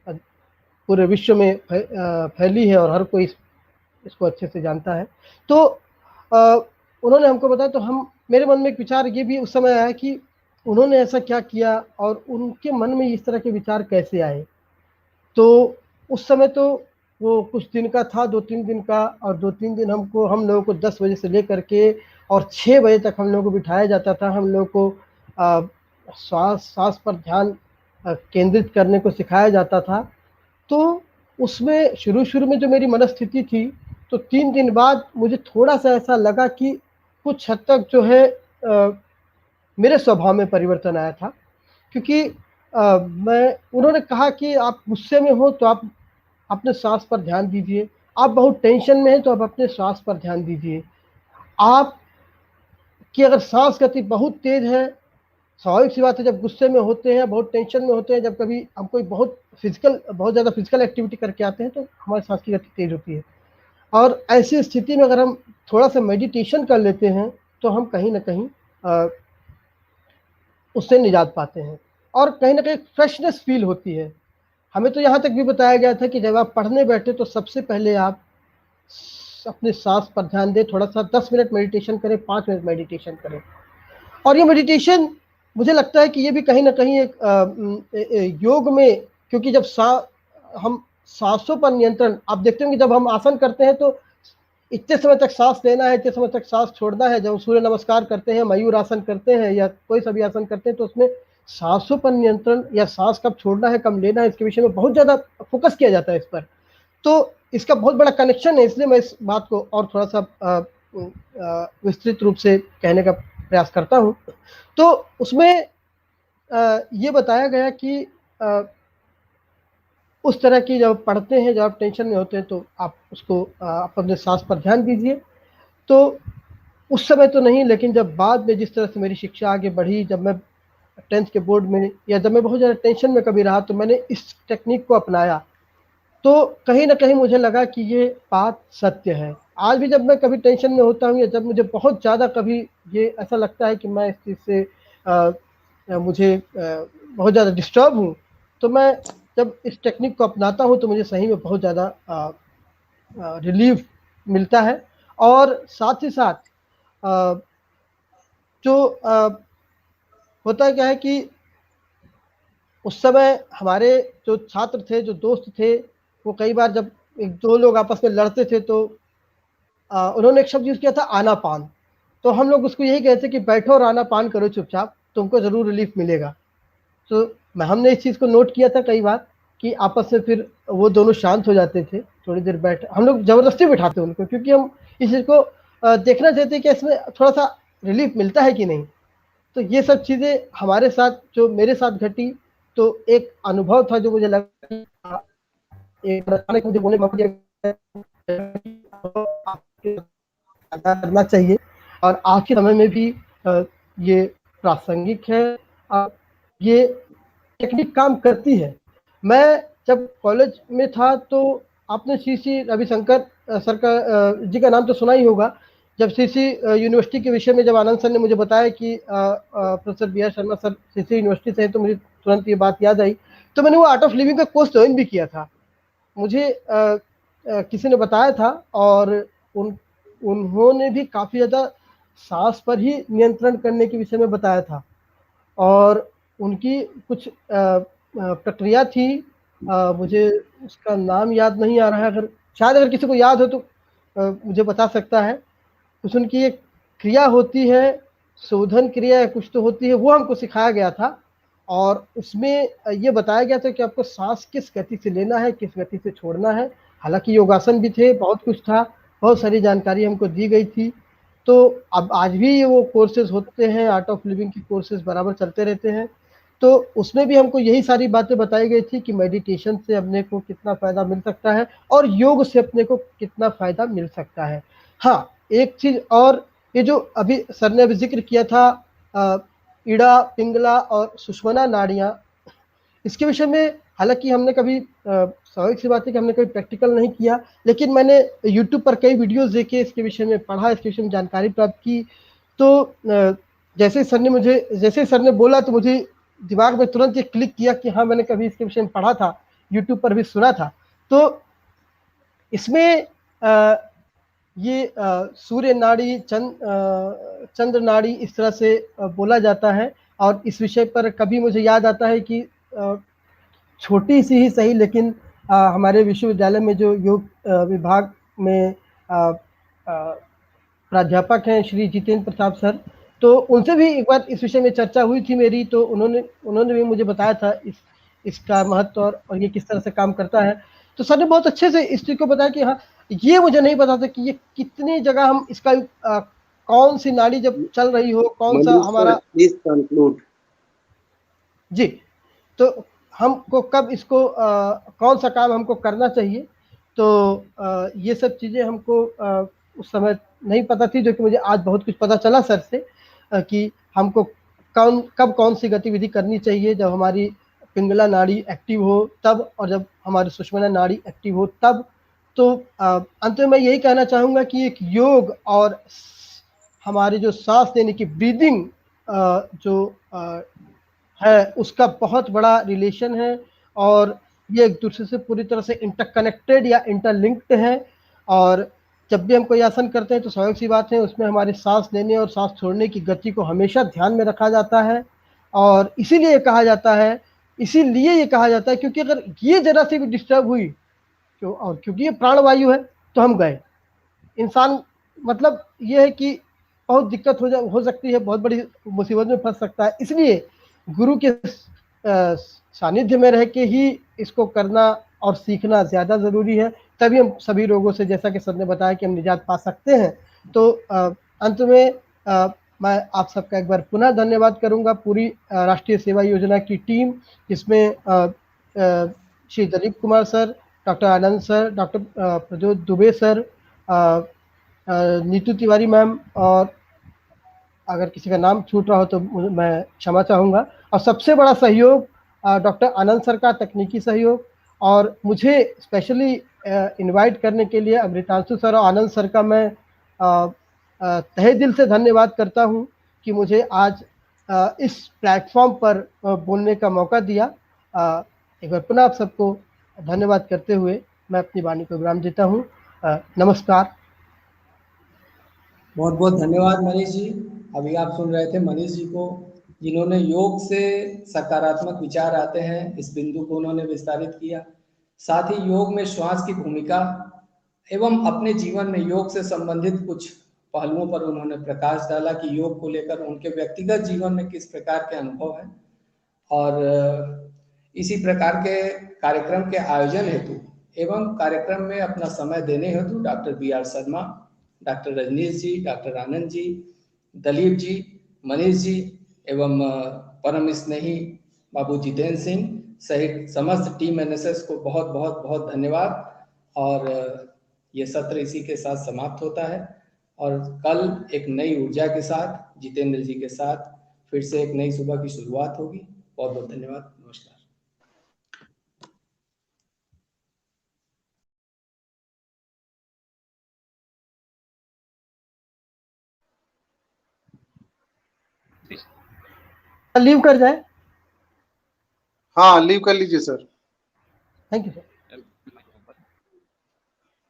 पूरे विश्व में फैली है और हर कोई इसको अच्छे से जानता है। तो उन्होंने हमको बताया, तो मेरे मन में एक विचार ये भी उस समय आया कि उन्होंने ऐसा क्या किया और उनके मन में इस तरह के विचार कैसे आए। तो उस समय तो वो कुछ दिन का था, 2-3 दिन का, और 2-3 दिन हम लोगों को 10 बजे से लेकर के और 6 बजे तक हम लोगों को बिठाया जाता था। हम लोग को सांस पर ध्यान केंद्रित करने को सिखाया जाता था। तो उसमें शुरू में जो मेरी मनस्थिति थी, तो 3 दिन बाद मुझे थोड़ा सा ऐसा लगा कि कुछ हद तक जो है मेरे स्वभाव में परिवर्तन आया था। क्योंकि उन्होंने कहा कि आप गुस्से में हो तो आप अपने सांस पर ध्यान दीजिए, आप बहुत टेंशन में हैं तो आप अपने सांस पर ध्यान दीजिए। आप की अगर सांस गति बहुत तेज है, स्वाभाविक सी बात है, जब गुस्से में होते हैं, बहुत टेंशन में होते हैं, जब कभी हम कोई बहुत ज़्यादा फिजिकल एक्टिविटी करके आते हैं, तो हमारी सांस की गति तेज होती है। और ऐसी स्थिति में अगर हम थोड़ा सा मेडिटेशन कर लेते हैं, तो हम कहीं ना कहीं उससे निजात पाते हैं और कहीं ना कहीं फ्रेशनेस फील होती है। हमें तो यहाँ तक भी बताया गया था कि जब आप पढ़ने बैठे तो सबसे पहले आप अपने सांस पर ध्यान दें, थोड़ा सा 10 मिनट मेडिटेशन करें, 5 मिनट मेडिटेशन करें। और ये मेडिटेशन मुझे लगता है कि ये भी कहीं ना कहीं एक योग में, क्योंकि जब हम सांसों पर नियंत्रण, आप देखते हैं कि जब हम आसन करते हैं तो इतने समय तक सांस लेना है, इतने समय तक सांस छोड़ना है। जब सूर्य नमस्कार करते हैं, मयूर आसन करते हैं या कोई सा भी आसन करते हैं, तो उसमें सांसों पर नियंत्रण या सांस कब छोड़ना है, कब लेना है, इसके विषय में बहुत ज़्यादा फोकस किया जाता है इस पर। तो इसका बहुत बड़ा कनेक्शन है, इसलिए मैं इस बात को और थोड़ा सा विस्तृत रूप से कहने का प्रयास करता हूँ। तो उसमें ये बताया गया कि उस तरह की जब पढ़ते हैं, जब आप टेंशन में होते हैं, तो आप आप अपने सांस पर ध्यान दीजिए। तो उस समय तो नहीं, लेकिन जब बाद में जिस तरह से मेरी शिक्षा आगे बढ़ी, जब मैं 10th के बोर्ड में, या जब मैं बहुत ज़्यादा टेंशन में कभी रहा तो मैंने इस टेक्निक को अपनाया, तो कहीं ना कहीं मुझे लगा कि ये बात सत्य है। आज भी जब मैं कभी टेंशन में होता हूँ या जब मुझे बहुत ज़्यादा कभी ये ऐसा लगता है कि मैं इस चीज़ से मुझे बहुत ज़्यादा डिस्टर्ब हूँ, तो मैं जब इस टेक्निक को अपनाता हूँ तो मुझे सही में बहुत ज़्यादा रिलीफ मिलता है। और साथ ही साथ जो होता क्या है कि उस समय हमारे जो छात्र थे, जो दोस्त थे, वो कई बार जब एक दो लोग आपस में लड़ते थे तो उन्होंने एक शब्द यूज़ किया था, आनापान। तो हम लोग उसको यही कहते कि बैठो और आनापान करो चुपचाप, तुमको ज़रूर रिलीफ मिलेगा। तो हमने इस चीज़ को नोट किया था कई बार कि आपस में फिर वो दोनों शांत हो जाते थे, थोड़ी देर बैठ, हम लोग ज़बरदस्ती बिठाते उनको, क्योंकि हम इस चीज़ को देखना चाहते कि इसमें थोड़ा सा रिलीफ मिलता है कि नहीं। तो ये सब चीज़ें हमारे साथ, जो मेरे साथ घटी, तो एक अनुभव था जो मुझे लगा एक मुझे बोलने का मौका दिया करना चाहिए, और आज के समय में भी ये प्रासंगिक है। ये टेक्निक काम करती है। मैं जब कॉलेज में था तो आपने श्री रविशंकर सर का जी का नाम तो सुना ही होगा। जब सीसी यूनिवर्सिटी के विषय में जब आनंद सर ने मुझे बताया कि professor B R Sharma sir CC university से हैं, तो मुझे तुरंत ये बात याद आई। तो मैंने वो आर्ट ऑफ लिविंग का कोर्स ज्वाइन भी किया था। मुझे किसी ने बताया था, और उन्होंने भी काफ़ी ज़्यादा सांस पर ही नियंत्रण करने के विषय में बताया था, और उनकी कुछ प्रक्रिया थी, मुझे उसका नाम याद नहीं आ रहा है, अगर शायद अगर किसी को याद हो तो मुझे बता सकता है। कुछ उनकी एक क्रिया होती है, शोधन क्रिया या कुछ तो होती है, वो हमको सिखाया गया था, और उसमें ये बताया गया था कि आपको सांस किस गति से लेना है, किस गति से छोड़ना है। हालांकि योगासन भी थे, बहुत कुछ था, बहुत सारी जानकारी हमको दी गई थी। तो अब आज भी वो कोर्सेज होते हैं, आर्ट ऑफ लिविंग के कोर्सेज बराबर चलते रहते हैं। तो उसमें भी हमको यही सारी बातें बताई गई थी कि मेडिटेशन से अपने को कितना फ़ायदा मिल सकता है और योग से अपने को कितना फ़ायदा मिल सकता है। हाँ, एक चीज़ और, ये जो अभी सर ने अभी जिक्र किया था इड़ा, पिंगला और सुषुम्ना नाड़ियाँ, इसके विषय में हालांकि हमने कभी स्वाभाविक सी बात है कि हमने कभी प्रैक्टिकल नहीं किया, लेकिन मैंने यूट्यूब पर कई वीडियोस देखे, इसके विषय में पढ़ा, इसके विषय में जानकारी प्राप्त की। तो जैसे सर ने बोला तो मुझे दिमाग में तुरंत ये क्लिक किया कि हाँ, मैंने कभी इसके विषय में पढ़ा था, यूट्यूब पर भी सुना था। तो इसमें ये सूर्य नाड़ी, चंद्र नाड़ी, इस तरह से बोला जाता है। और इस विषय पर कभी मुझे याद आता है कि छोटी सी ही सही, लेकिन हमारे विश्वविद्यालय में जो योग विभाग में प्राध्यापक हैं श्री जितेंद्र प्रताप सर, तो उनसे भी एक बार इस विषय में चर्चा हुई थी मेरी, तो उन्होंने भी मुझे बताया था इसका महत्व और ये किस तरह से काम करता है। तो सर ने बहुत अच्छे से इस चीज़ को बताया कि हाँ, ये मुझे नहीं पता था कि ये कितनी जगह हम इसका कौन सी नाड़ी जब चल रही हो, कौन सा हमारा, प्लीज कंक्लूड जी, तो हमको कब इसको कौन सा काम हमको करना चाहिए। तो ये सब चीज़ें हमको उस समय नहीं पता थी, जो कि मुझे आज बहुत कुछ पता चला सर से कि हमको कब कौन सी गतिविधि करनी चाहिए, जब हमारी पिंगला नाड़ी एक्टिव हो तब, और जब हमारी सुषुम्ना नाड़ी एक्टिव हो तब। तो अंत में मैं यही कहना चाहूँगा कि एक योग और हमारी जो सांस लेने की ब्रीदिंग जो है, उसका बहुत बड़ा रिलेशन है, और ये एक दूसरे से पूरी तरह से इंटरकनेक्टेड या इंटरलिंक्ड है। और जब भी हम कोई आसन करते हैं तो स्वाभाविक सी बात है, उसमें हमारी सांस लेने और सांस छोड़ने की गति को हमेशा ध्यान में रखा जाता है। और इसीलिए ये कहा जाता है क्योंकि अगर ये जरा सी भी डिस्टर्ब हुई, क्योंकि ये प्राणवायु है, तो हम गए। इंसान, मतलब ये है कि बहुत दिक्कत हो सकती है, बहुत बड़ी मुसीबत में फंस सकता है। इसलिए गुरु के सानिध्य में रह के ही इसको करना और सीखना ज़्यादा ज़रूरी है, तभी हम सभी रोगों से, जैसा कि सर ने बताया, कि हम निजात पा सकते हैं। तो अंत में मैं आप सबका एक बार पुनः धन्यवाद करूंगा, पूरी राष्ट्रीय सेवा योजना की टीम, जिसमें Shri Dilip Kumar sir, doctor Anand sir, doctor Prajyot Dubey sir, Neetu Tiwari ma'am, और अगर किसी का नाम छूट रहा हो तो मैं क्षमा चाहूँगा। और सबसे बड़ा सहयोग डॉक्टर आनंद सर का तकनीकी सहयोग, और मुझे स्पेशली इनवाइट करने के लिए अमृतांशु सर और आनंद सर का मैं तहे दिल से धन्यवाद करता हूँ कि मुझे आज इस प्लेटफॉर्म पर बोलने का मौका दिया। एक बार पुनः आप सबको धन्यवाद करते हुए मैं अपनी वाणी को विराम देता हूँ। नमस्कार। बहुत बहुत धन्यवाद मनीष जी। अभी आप सुन रहे थे मनीष जी को, जिन्होंने योग से सकारात्मक विचार आते हैं इस बिंदु को उन्होंने विस्तारित किया। साथ ही योग में श्वास की भूमिका एवं अपने जीवन में योग से संबंधित कुछ पहलुओं पर उन्होंने प्रकाश डाला कि योग को लेकर उनके व्यक्तिगत जीवन में किस प्रकार के अनुभव हैं। और इसी प्रकार के कार्यक्रम के आयोजन हेतु एवं कार्यक्रम में अपना समय देने हेतु doctor B R. Sharma, doctor Rajneesh ji, doctor Anand ji, Daleep ji, Manish ji एवं परम स्नेही बाबू जितेंद्र सिंह सहित समस्त टीम एनएसएस को बहुत बहुत बहुत धन्यवाद। और ये सत्र इसी के साथ समाप्त होता है और कल एक नई ऊर्जा के साथ जितेंद्र जी के साथ फिर से एक नई सुबह की शुरुआत होगी। बहुत बहुत धन्यवाद। नमस्कार। लीव कर जाए। हाँ लीव कर लीजिए सर। Thank you sir.